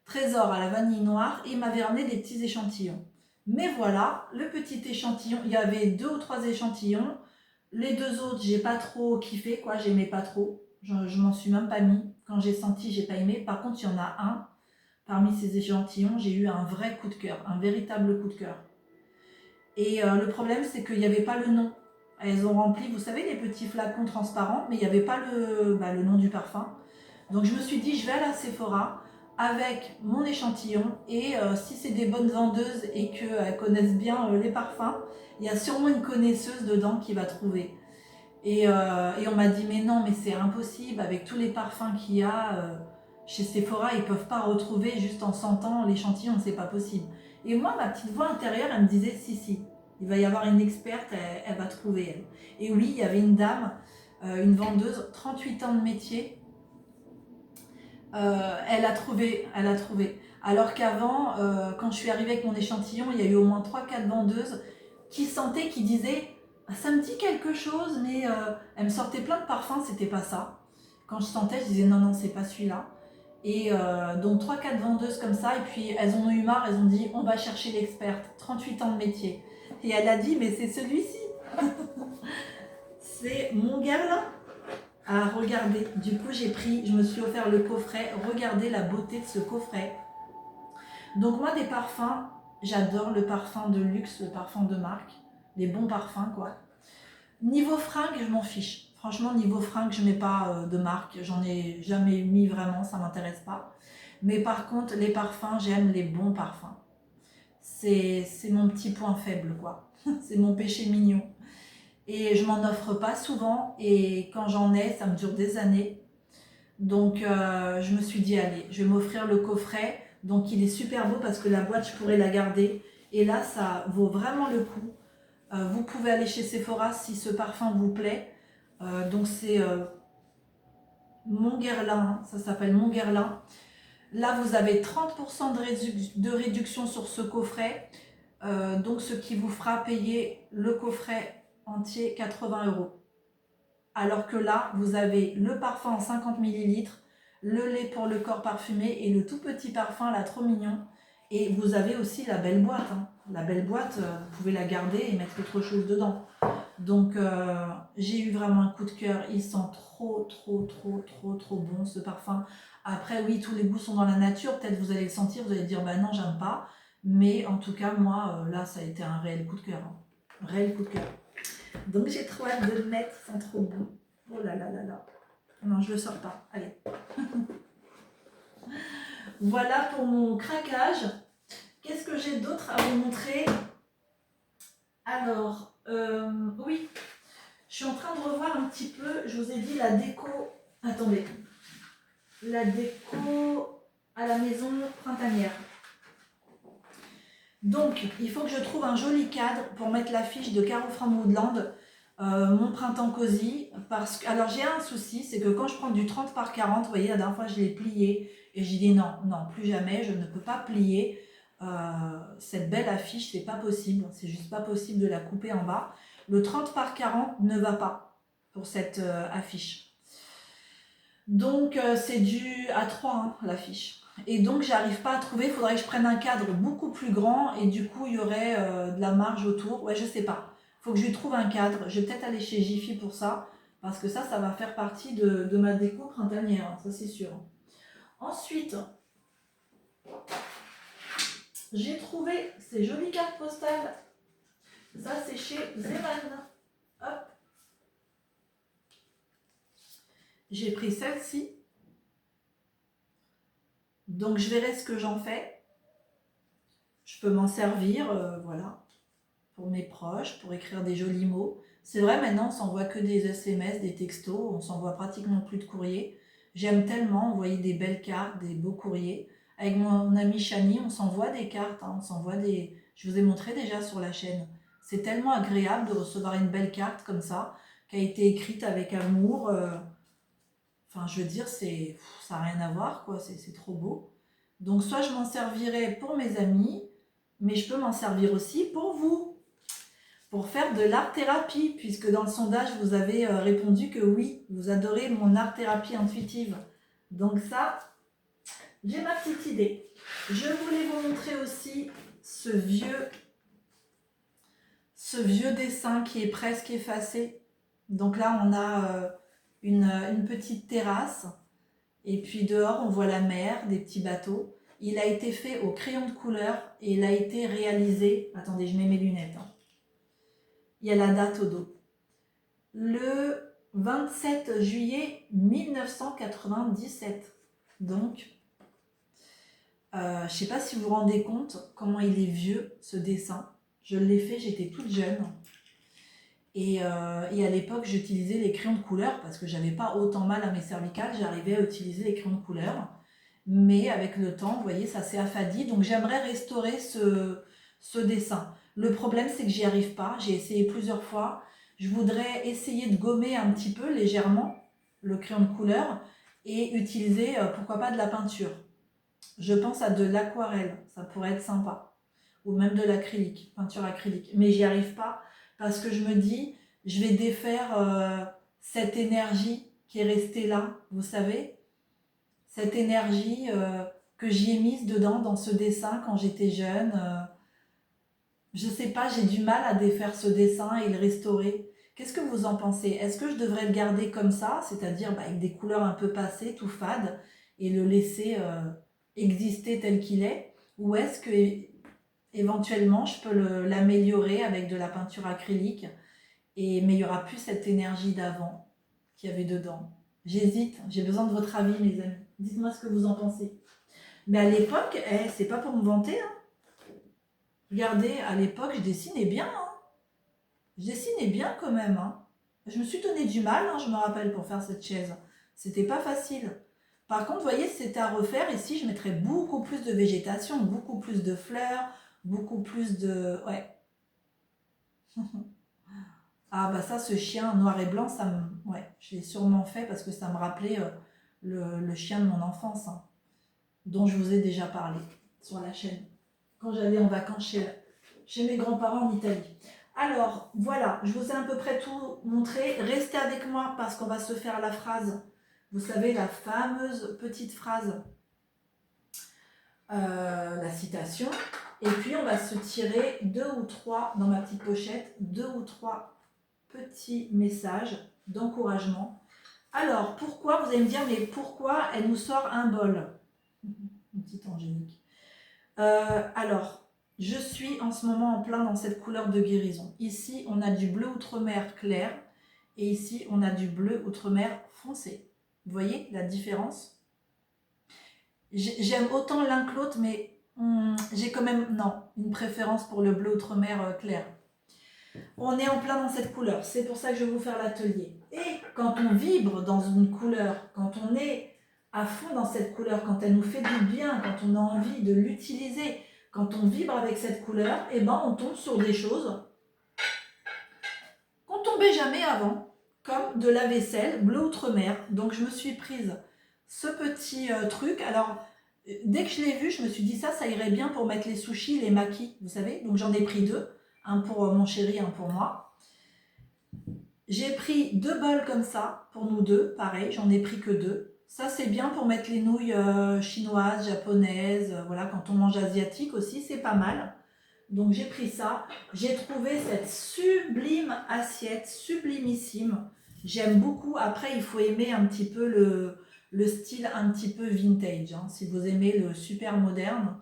Trésor à la vanille noire. Et il m'avait ramené des petits échantillons. Mais voilà, le petit échantillon. Il y avait 2 ou 3 échantillons. Les 2 autres, j'ai pas trop kiffé, quoi. J'aimais pas trop. Je m'en suis même pas mis. Quand j'ai senti, j'ai pas aimé. Par contre, il y en a un. Parmi ces échantillons, j'ai eu un vrai coup de cœur, un véritable coup de cœur. Et le problème, c'est qu'il n'y avait pas le nom. Elles ont rempli, vous savez, les petits flacons transparents, mais il n'y avait pas le nom du parfum. Donc je me suis dit, je vais à la Sephora avec mon échantillon et si c'est des bonnes vendeuses et qu'elles connaissent bien les parfums, il y a sûrement une connaisseuse dedans qui va trouver. Et on m'a dit, mais non, mais c'est impossible, avec tous les parfums qu'il y a chez Sephora, ils ne peuvent pas retrouver juste en sentant l'échantillon, c'est pas possible. Et moi, ma petite voix intérieure, elle me disait, si, il va y avoir une experte, elle va trouver, elle. Et oui, il y avait une dame, une vendeuse, 38 ans de métier, elle a trouvé. Alors qu'avant, quand je suis arrivée avec mon échantillon, il y a eu au moins 3-4 vendeuses qui sentaient, qui disaient, ça me dit quelque chose, mais elles me sortaient plein de parfums, c'était pas ça. Quand je sentais, je disais, non, c'est pas celui-là. Et donc 3-4 vendeuses comme ça, et puis elles en ont eu marre, elles ont dit, on va chercher l'experte, 38 ans de métier. Et elle a dit, mais c'est celui-ci. C'est mon gars là. Ah, regardez, du coup je me suis offert le coffret. Regardez la beauté de ce coffret. Donc moi des parfums, j'adore le parfum de luxe, le parfum de marque, les bons parfums quoi. Niveau fringues, je m'en fiche. Franchement, niveau fringues, je mets pas de marque, j'en ai jamais mis vraiment, ça m'intéresse pas. Mais par contre, les parfums, j'aime les bons parfums. C'est mon petit point faible quoi. C'est mon péché mignon. Et je m'en offre pas souvent et quand j'en ai, ça me dure des années. Donc je me suis dit, allez, je vais m'offrir le coffret. Donc il est super beau parce que la boîte, je pourrais la garder. Et là, ça vaut vraiment le coup. Vous pouvez aller chez Sephora si ce parfum vous plaît. Donc c'est Mon Guerlain, ça s'appelle Mon Guerlain. Là, vous avez 30% de réduction sur ce coffret. Donc ce qui vous fera payer le coffret entier 80 euros. Alors que là, vous avez le parfum en 50 millilitres, le lait pour le corps parfumé et le tout petit parfum là, trop mignon. Et vous avez aussi la belle boîte, hein. La belle boîte, vous pouvez la garder et mettre autre chose dedans. Donc j'ai eu vraiment un coup de cœur. Il sent trop bon ce parfum. Après oui, tous les goûts sont dans la nature. Peut-être vous allez le sentir, vous allez dire bah non, j'aime pas. Mais en tout cas moi là ça a été un réel coup de cœur, hein. Réel coup de cœur. Donc j'ai trop hâte de le mettre, ils sont trop bons. Oh là là là là. Non, je le sors pas. Allez. Voilà pour mon craquage. Qu'est-ce que j'ai d'autre à vous montrer? Alors, oui, je suis en train de revoir un petit peu, je vous ai dit la déco. Attendez. La déco à la maison printanière. Donc, il faut que je trouve un joli cadre pour mettre l'affiche de Caro from Woodland, mon printemps cosy. Parce que, alors, j'ai un souci, c'est que quand je prends du 30 par 40, vous voyez, la dernière fois, je l'ai plié. Et j'ai dit non, non, plus jamais, je ne peux pas plier cette belle affiche, c'est pas possible. C'est juste pas possible de la couper en bas. Le 30 par 40 ne va pas pour cette affiche. Donc, c'est dû à 3 hein, l'affiche. Et donc, j'arrive pas à trouver. Il faudrait que je prenne un cadre beaucoup plus grand et du coup, il y aurait de la marge autour. Ouais, je sais pas. Il faut que je lui trouve un cadre. Je vais peut-être aller chez Jiffy pour ça parce que ça va faire partie de ma déco printanière. Ça, c'est sûr. Ensuite, j'ai trouvé ces jolies cartes postales. Ça, c'est chez Zeman. Hop. J'ai pris celle-ci. Donc, je verrai ce que j'en fais. Je peux m'en servir, voilà, pour mes proches, pour écrire des jolis mots. C'est vrai, maintenant, on s'envoie que des SMS, des textos, on s'envoie pratiquement plus de courriers. J'aime tellement envoyer des belles cartes, des beaux courriers. Avec mon amie Chani, on s'envoie des cartes, hein, on s'envoie des... Je vous ai montré déjà sur la chaîne. C'est tellement agréable de recevoir une belle carte comme ça, qui a été écrite avec amour. Enfin, je veux dire, ça n'a rien à voir, quoi. C'est trop beau. Donc, soit je m'en servirai pour mes amis, mais je peux m'en servir aussi pour vous, pour faire de l'art-thérapie, puisque dans le sondage, vous avez répondu que oui, vous adorez mon art-thérapie intuitive. Donc ça, j'ai ma petite idée. Je voulais vous montrer aussi ce vieux dessin qui est presque effacé. Donc là, on a une petite terrasse. Et puis dehors, on voit la mer, des petits bateaux. Il a été fait au crayon de couleur et il a été réalisé... Attendez, je mets mes lunettes, hein. Il y a la date au dos. Le 27 juillet 1997. Donc, je ne sais pas si vous vous rendez compte comment il est vieux, ce dessin. Je l'ai fait, j'étais toute jeune. Et à l'époque, j'utilisais les crayons de couleur parce que j'avais pas autant mal à mes cervicales. J'arrivais à utiliser les crayons de couleur. Mais avec le temps, vous voyez, ça s'est affadi. Donc, j'aimerais restaurer ce dessin. Le problème, c'est que j'y arrive pas. J'ai essayé plusieurs fois. Je voudrais essayer de gommer un petit peu légèrement le crayon de couleur et utiliser, pourquoi pas, de la peinture. Je pense à de l'aquarelle. Ça pourrait être sympa. Ou même de l'acrylique, peinture acrylique. Mais j'y arrive pas parce que je me dis, je vais défaire cette énergie qui est restée là, vous savez, cette énergie que j'y ai mise dedans dans ce dessin quand j'étais jeune. Je sais pas, j'ai du mal à défaire ce dessin et le restaurer. Qu'est-ce que vous en pensez? Est-ce que je devrais le garder comme ça, c'est-à-dire avec des couleurs un peu passées, tout fades, et le laisser exister tel qu'il est? Ou est-ce que éventuellement je peux l'améliorer avec de la peinture acrylique mais il n'y aura plus cette énergie d'avant qu'il y avait dedans? J'hésite, j'ai besoin de votre avis, mes amis. Dites-moi ce que vous en pensez. Mais à l'époque, c'est pas pour me vanter, hein. Regardez, à l'époque, je dessinais bien, hein. Je dessinais bien quand même, hein. Je me suis donné du mal, hein, je me rappelle, pour faire cette chaise. C'était pas facile. Par contre, vous voyez, si c'était à refaire, ici, je mettrais beaucoup plus de végétation, beaucoup plus de fleurs, beaucoup plus de... Ouais. Ah bah ça, ce chien noir et blanc, ça me... Ouais, je l'ai sûrement fait parce que ça me rappelait le chien de mon enfance, hein, dont je vous ai déjà parlé sur la chaîne. Quand j'allais en vacances chez mes grands-parents en Italie. Alors, voilà, je vous ai à peu près tout montré. Restez avec moi parce qu'on va se faire la phrase. Vous savez, la fameuse petite phrase, la citation. Et puis, on va se tirer 2 ou 3, dans ma petite pochette, 2 ou 3 petits messages d'encouragement. Alors, pourquoi, vous allez me dire, mais pourquoi elle nous sort un bol? Une petite Angélique. Alors, je suis en ce moment en plein dans cette couleur de guérison. Ici, on a du bleu outre-mer clair et ici, on a du bleu outre-mer foncé. Vous voyez la différence? J'aime autant l'un que l'autre, mais j'ai quand même, non, une préférence pour le bleu outre-mer clair. On est en plein dans cette couleur, c'est pour ça que je vais vous faire l'atelier. Et quand on vibre dans une couleur, quand on est à fond dans cette couleur, quand elle nous fait du bien, quand on a envie de l'utiliser, quand on vibre avec cette couleur, eh ben on tombe sur des choses qu'on tombait jamais avant, comme de la vaisselle bleu outre-mer. Donc je me suis prise ce petit truc. Alors dès que je l'ai vu, je me suis dit ça irait bien pour mettre les sushis, les makis, vous savez. Donc j'en ai pris 2, un pour mon chéri, un pour moi. J'ai pris 2 bols comme ça, pour nous deux, pareil, j'en ai pris que 2. Ça, c'est bien pour mettre les nouilles chinoises, japonaises, voilà, quand on mange asiatique aussi, c'est pas mal. Donc j'ai pris ça, j'ai trouvé cette sublime assiette, sublimissime. J'aime beaucoup, après il faut aimer un petit peu le style un petit peu vintage. Hein. Si vous aimez le super moderne,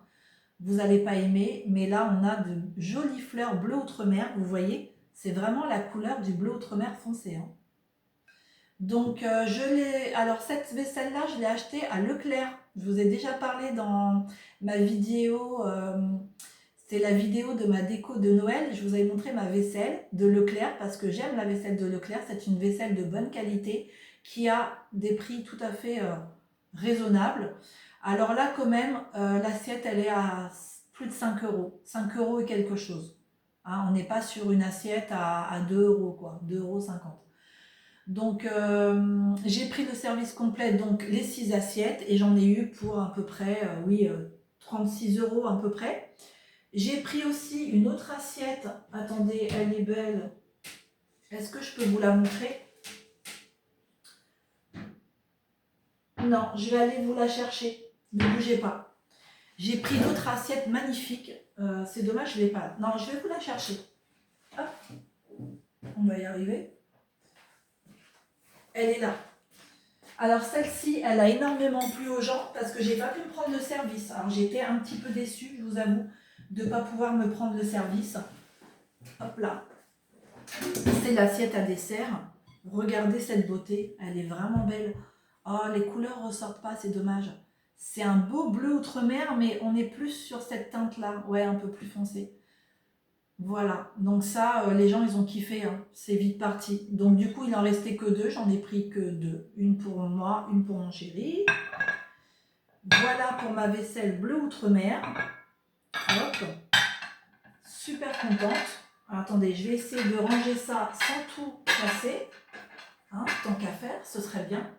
vous n'allez pas aimer, mais là on a de jolies fleurs bleu outre-mer, vous voyez. C'est vraiment la couleur du bleu outre-mer foncé. Hein. Donc, alors cette vaisselle-là, je l'ai achetée à Leclerc. Je vous ai déjà parlé dans ma vidéo, c'était la vidéo de ma déco de Noël. Je vous avais montré ma vaisselle de Leclerc parce que j'aime la vaisselle de Leclerc. C'est une vaisselle de bonne qualité qui a des prix tout à fait raisonnables. Alors là, quand même, l'assiette, elle est à plus de 5 euros. 5 euros et quelque chose. Hein, on n'est pas sur une assiette à 2 euros, quoi, 2,50 euros. Donc, j'ai pris le service complet, donc les 6 assiettes, et j'en ai eu pour à peu près, 36 euros à peu près. J'ai pris aussi une autre assiette. Attendez, elle est belle. Est-ce que je peux vous la montrer? Non, je vais aller vous la chercher. Ne bougez pas. J'ai pris d'autres assiettes magnifiques. C'est dommage, je ne l'ai pas. Non, je vais vous la chercher. Hop. On va y arriver. Elle est là. Alors celle-ci, elle a énormément plu aux gens parce que j'ai pas pu me prendre le service. Alors j'étais un petit peu déçue, je vous avoue, de ne pas pouvoir me prendre le service. Hop là. C'est l'assiette à dessert. Regardez cette beauté, elle est vraiment belle. Oh, les couleurs ressortent pas, c'est dommage. C'est un beau bleu outre-mer, mais on est plus sur cette teinte-là. Ouais, un peu plus foncé. Voilà, donc ça, les gens, ils ont kiffé, hein. C'est vite parti. Donc du coup, il en restait que 2, j'en ai pris que 2. Une pour moi, une pour mon chéri. Voilà pour ma vaisselle bleu outre-mer. Hop, super contente. Alors, attendez, je vais essayer de ranger ça sans tout casser. Hein, tant qu'à faire, ce serait bien.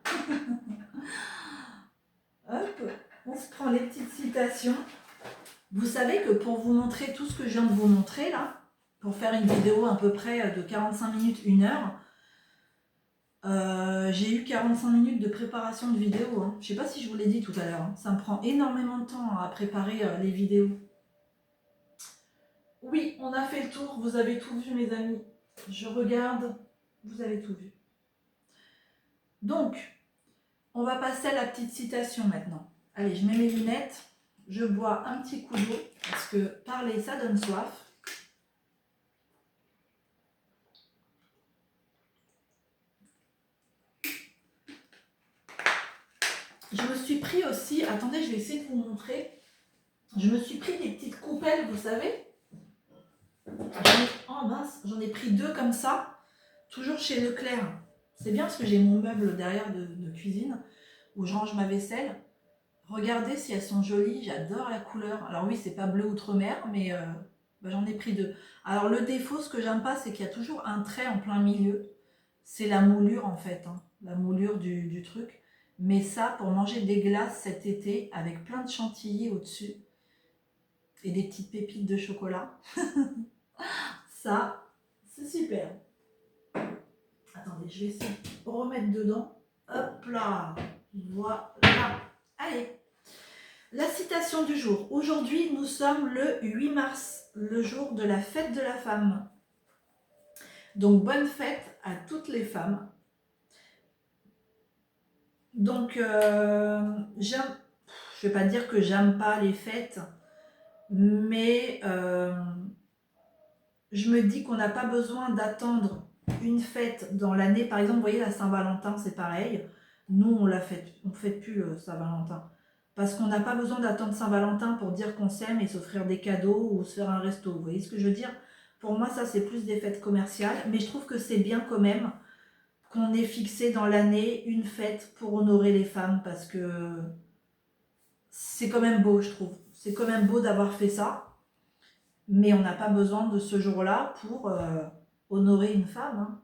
Hop, on se prend les petites citations. Vous savez que pour vous montrer tout ce que je viens de vous montrer là, pour faire une vidéo à peu près de 45 minutes, 1 heure, j'ai eu 45 minutes de préparation de vidéo. Hein. Je ne sais pas si je vous l'ai dit tout à l'heure. Hein. Ça me prend énormément de temps à préparer les vidéos. Oui, on a fait le tour. Vous avez tout vu, mes amis. Je regarde. Vous avez tout vu. Donc, on va passer à la petite citation maintenant. Allez, je mets mes lunettes. Je bois un petit coup d'eau parce que parler, ça donne soif. Je me suis pris aussi, attendez, je vais essayer de vous montrer. Je me suis pris des petites coupelles, vous savez. Oh mince, j'en ai pris 2 comme ça, toujours chez Leclerc. C'est bien parce que j'ai mon meuble derrière de cuisine où je range ma vaisselle. Regardez si elles sont jolies, j'adore la couleur. Alors oui, c'est pas bleu outre-mer, mais j'en ai pris 2. Alors le défaut, ce que j'aime pas, c'est qu'il y a toujours un trait en plein milieu. C'est la moulure en fait, hein, la moulure du truc. Mais ça, pour manger des glaces cet été, avec plein de chantilly au-dessus, et des petites pépites de chocolat. Ça, c'est super. Attendez, je vais essayer de remettre dedans. Hop là, voilà. Allez, la citation du jour. Aujourd'hui, nous sommes le 8 mars, le jour de la fête de la femme. Donc, bonne fête à toutes les femmes. Donc, je vais pas dire que j'aime pas les fêtes, mais je me dis qu'on n'a pas besoin d'attendre une fête dans l'année. Par exemple, vous voyez, la Saint-Valentin, c'est pareil. Nous, on fête plus Saint-Valentin. Parce qu'on n'a pas besoin d'attendre Saint-Valentin pour dire qu'on s'aime et s'offrir des cadeaux ou se faire un resto. Vous voyez ce que je veux dire? Pour moi, ça, c'est plus des fêtes commerciales. Mais je trouve que c'est bien quand même qu'on ait fixé dans l'année une fête pour honorer les femmes. Parce que c'est quand même beau, je trouve. C'est quand même beau d'avoir fait ça. Mais on n'a pas besoin de ce jour-là pour honorer une femme. Hein.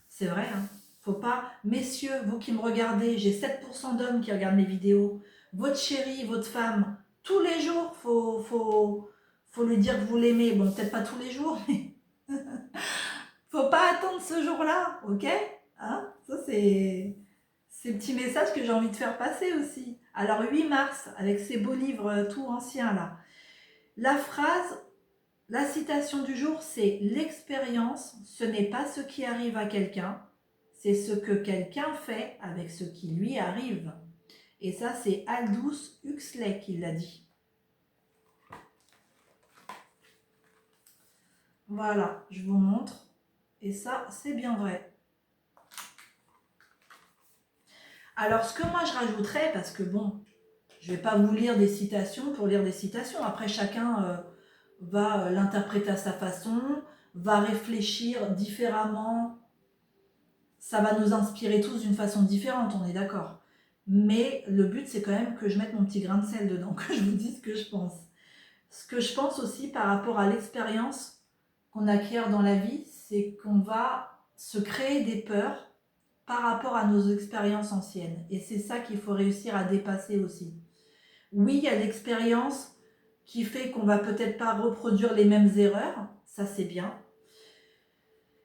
C'est vrai. Hein. Faut pas... Messieurs, vous qui me regardez, j'ai 7% d'hommes qui regardent mes vidéos. Votre chérie, votre femme, tous les jours, faut lui dire que vous l'aimez. Bon, peut-être pas tous les jours, mais faut pas attendre ce jour-là, ok? Hein? Ça, c'est le petit message que j'ai envie de faire passer aussi. Alors, 8 mars, avec ces beaux livres tout anciens là. La phrase... La citation du jour, c'est « L'expérience, ce n'est pas ce qui arrive à quelqu'un, c'est ce que quelqu'un fait avec ce qui lui arrive. » Et ça, c'est Aldous Huxley qui l'a dit. Voilà, je vous montre. Et ça, c'est bien vrai. Alors, ce que moi, je rajouterais, parce que bon, je ne vais pas vous lire des citations pour lire des citations. Après, chacun... va l'interpréter à sa façon, va réfléchir différemment. Ça va nous inspirer tous d'une façon différente, on est d'accord. Mais le but, c'est quand même que je mette mon petit grain de sel dedans, que je vous dise ce que je pense. Ce que je pense aussi par rapport à l'expérience qu'on acquiert dans la vie, c'est qu'on va se créer des peurs par rapport à nos expériences anciennes. Et c'est ça qu'il faut réussir à dépasser aussi. Oui, il y a l'expérience qui fait qu'on va peut-être pas reproduire les mêmes erreurs, ça c'est bien.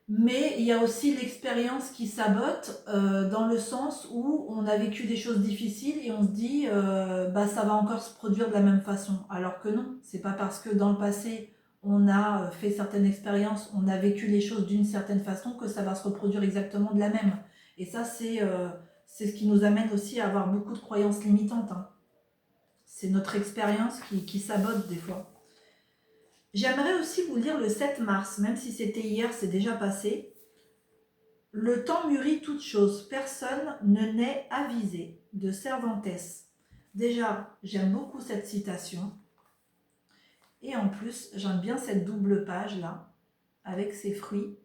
Mais il y a aussi l'expérience qui sabote dans le sens où on a vécu des choses difficiles et on se dit bah ça va encore se produire de la même façon. Alors que non, c'est pas parce que dans le passé on a fait certaines expériences, on a vécu les choses d'une certaine façon que ça va se reproduire exactement de la même. Et ça c'est ce qui nous amène aussi à avoir beaucoup de croyances limitantes. Hein. C'est notre expérience qui sabote des fois. J'aimerais aussi vous lire le 7 mars, même si c'était hier, c'est déjà passé. Le temps mûrit toutes choses, personne ne naît avisé, de Cervantes. Déjà, j'aime beaucoup cette citation. Et en plus, j'aime bien cette double page là, avec ses fruits.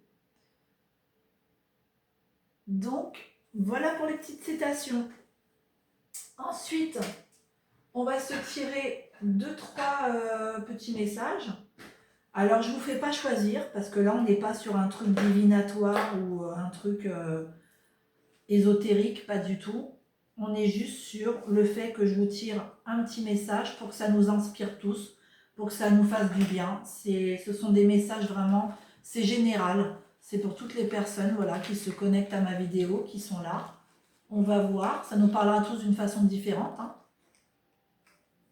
Donc, voilà pour les petites citations. Ensuite, on va se tirer 2-3 petits messages. Alors, je ne vous fais pas choisir, parce que là, on n'est pas sur un truc divinatoire ou un truc ésotérique, pas du tout. On est juste sur le fait que je vous tire un petit message pour que ça nous inspire tous, pour que ça nous fasse du bien. Ce sont des messages vraiment, c'est général. C'est pour toutes les personnes voilà, qui se connectent à ma vidéo, qui sont là. On va voir, ça nous parlera tous d'une façon différente. Hein.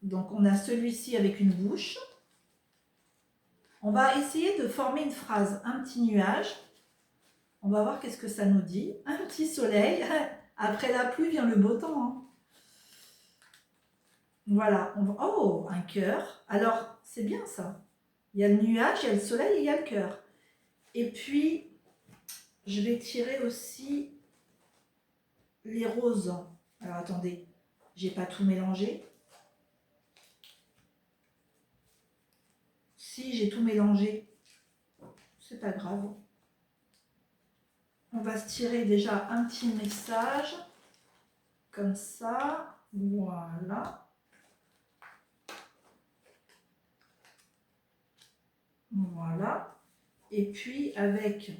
Donc, on a celui-ci avec une bouche. On va essayer de former une phrase, un petit nuage. On va voir qu'est-ce que ça nous dit. Un petit soleil. Après la pluie vient le beau temps. Hein. Voilà. Oh, un cœur. Alors, c'est bien ça. Il y a le nuage, il y a le soleil et il y a le cœur. Et puis, je vais tirer aussi les roses. Alors, attendez, j'ai pas tout mélangé. Si j'ai tout mélangé, c'est pas grave. On va se tirer déjà un petit message, comme ça, voilà. Voilà. Et puis avec,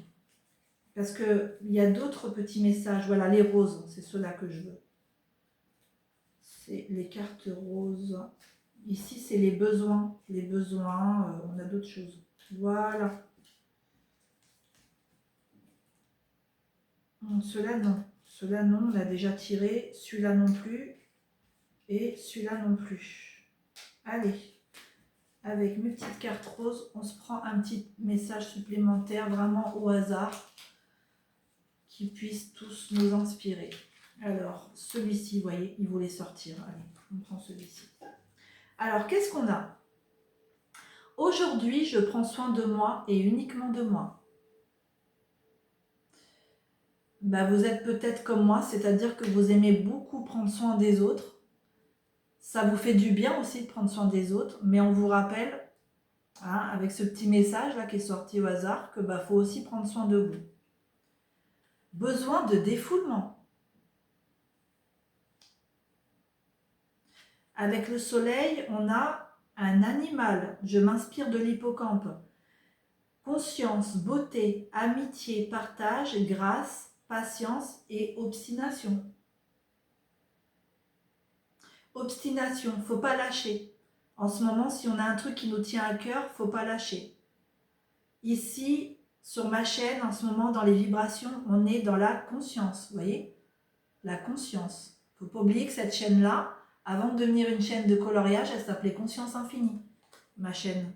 parce qu'il y a d'autres petits messages, voilà, les roses, c'est ceux-là que je veux. C'est les cartes roses, Ici, c'est les besoins. Les besoins, on a d'autres choses. Voilà. Ceux-là, non. Ceux-là, non, on l'a déjà tiré. Celui-là non plus. Et celui-là non plus. Allez. Avec mes petites cartes roses, on se prend un petit message supplémentaire, vraiment au hasard, qui puisse tous nous inspirer. Alors, celui-ci, vous voyez, il voulait sortir. Allez, on prend celui-ci. Alors, qu'est-ce qu'on a? Aujourd'hui, je prends soin de moi et uniquement de moi. Bah, vous êtes peut-être comme moi, c'est-à-dire que vous aimez beaucoup prendre soin des autres. Ça vous fait du bien aussi de prendre soin des autres, mais on vous rappelle, hein, avec ce petit message là qui est sorti au hasard, que bah, faut aussi prendre soin de vous. Besoin de défoulement. Avec le soleil, on a un animal. Je m'inspire de l'hippocampe. Conscience, beauté, amitié, partage, grâce, patience et obstination. Obstination, faut pas lâcher. En ce moment, si on a un truc qui nous tient à cœur, faut pas lâcher. Ici, sur ma chaîne, en ce moment, dans les vibrations, on est dans la conscience, vous voyez? La conscience. Faut pas oublier que cette chaîne-là, avant de devenir une chaîne de coloriage, elle s'appelait Conscience Infinie, ma chaîne.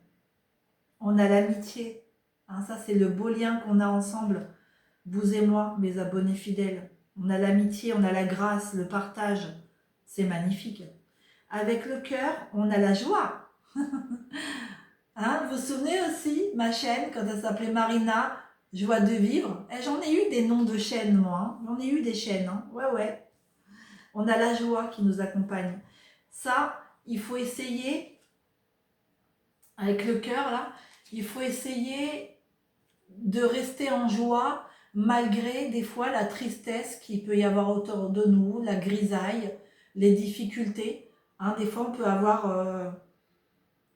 On a l'amitié. Hein, ça, c'est le beau lien qu'on a ensemble, vous et moi, mes abonnés fidèles. On a l'amitié, on a la grâce, le partage. C'est magnifique. Avec le cœur, on a la joie. Hein, vous vous souvenez aussi, ma chaîne, quand elle s'appelait Marina, Joie de vivre. Et j'en ai eu des noms de chaînes, moi. Hein. J'en ai eu des chaînes. Hein. Ouais, ouais. On a la joie qui nous accompagne. Ça, il faut essayer, avec le cœur là, il faut essayer de rester en joie malgré des fois la tristesse qu'il peut y avoir autour de nous, la grisaille, les difficultés. Hein, des fois, on peut avoir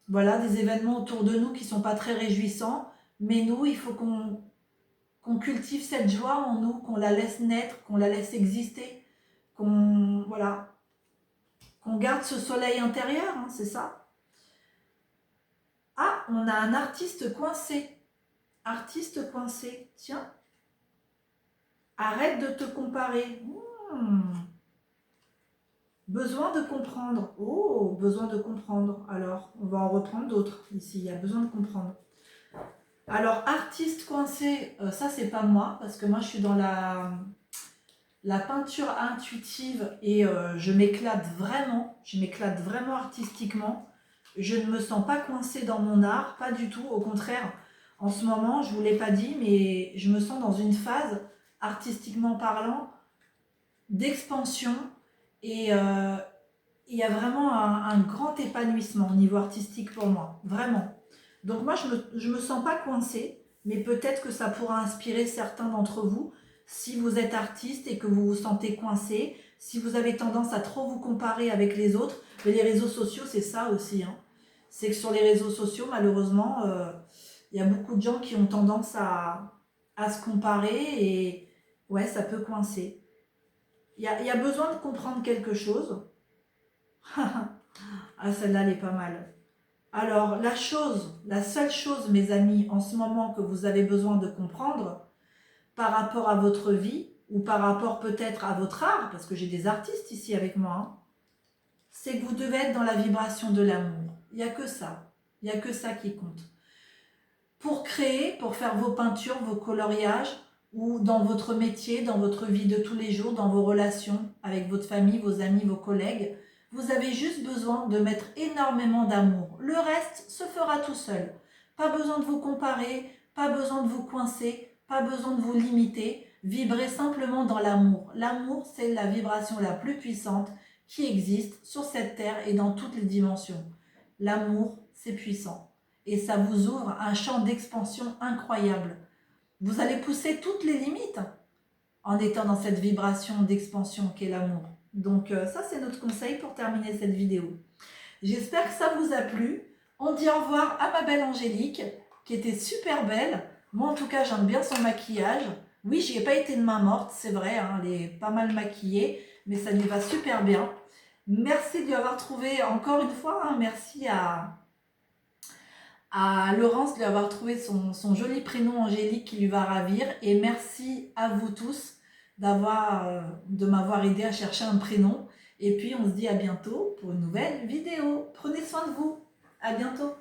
voilà, des événements autour de nous qui ne sont pas très réjouissants, mais nous, il faut qu'on cultive cette joie en nous, qu'on la laisse naître, qu'on la laisse exister, qu'on voilà, qu'on garde ce soleil intérieur, hein, c'est ça. Ah, on a un artiste coincé. Artiste coincé, tiens. Arrête de te comparer. Besoin de comprendre. Oh, besoin de comprendre. Alors, on va en reprendre d'autres ici. Il y a besoin de comprendre. Alors, artiste coincé, ça, c'est pas moi, parce que moi, je suis dans la peinture intuitive et je m'éclate vraiment. Je m'éclate vraiment artistiquement. Je ne me sens pas coincée dans mon art, pas du tout. Au contraire, en ce moment, je ne vous l'ai pas dit, mais je me sens dans une phase, artistiquement parlant, d'expansion. Et il y a vraiment un grand épanouissement au niveau artistique pour moi. Vraiment. Donc moi, je me sens pas coincée, mais peut-être que ça pourra inspirer certains d'entre vous. Si vous êtes artiste et que vous vous sentez coincé, si vous avez tendance à trop vous comparer avec les autres, mais les réseaux sociaux, c'est ça aussi. Hein. C'est que sur les réseaux sociaux, malheureusement, il y a beaucoup de gens qui ont tendance à se comparer et ouais, ça peut coincer. Il y a besoin de comprendre quelque chose. Ah, celle-là, elle est pas mal. Alors, la seule chose, mes amis, en ce moment que vous avez besoin de comprendre par rapport à votre vie ou par rapport peut-être à votre art, parce que j'ai des artistes ici avec moi, hein, c'est que vous devez être dans la vibration de l'amour. Il n'y a que ça. Il n'y a que ça qui compte. Pour créer, pour faire vos peintures, vos coloriages, ou dans votre métier, dans votre vie de tous les jours, dans vos relations avec votre famille, vos amis, vos collègues, vous avez juste besoin de mettre énormément d'amour. Le reste se fera tout seul. Pas besoin de vous comparer, pas besoin de vous coincer, pas besoin de vous limiter. Vibrez simplement dans l'amour. L'amour, c'est la vibration la plus puissante qui existe sur cette terre et dans toutes les dimensions. L'amour, c'est puissant. Et ça vous ouvre un champ d'expansion incroyable. Vous allez pousser toutes les limites en étant dans cette vibration d'expansion qu'est l'amour. Donc ça, c'est notre conseil pour terminer cette vidéo. J'espère que ça vous a plu. On dit au revoir à ma belle Angélique, qui était super belle. Moi, en tout cas, j'aime bien son maquillage. Oui, j'y ai pas été de main morte, c'est vrai, hein, elle est pas mal maquillée, mais ça lui va super bien. Merci de lui avoir trouvé, encore une fois, hein, merci à Laurence de lui avoir trouvé son joli prénom Angélique qui lui va ravir. Et merci à vous tous de m'avoir aidé à chercher un prénom. Et puis on se dit à bientôt pour une nouvelle vidéo. Prenez soin de vous. À bientôt.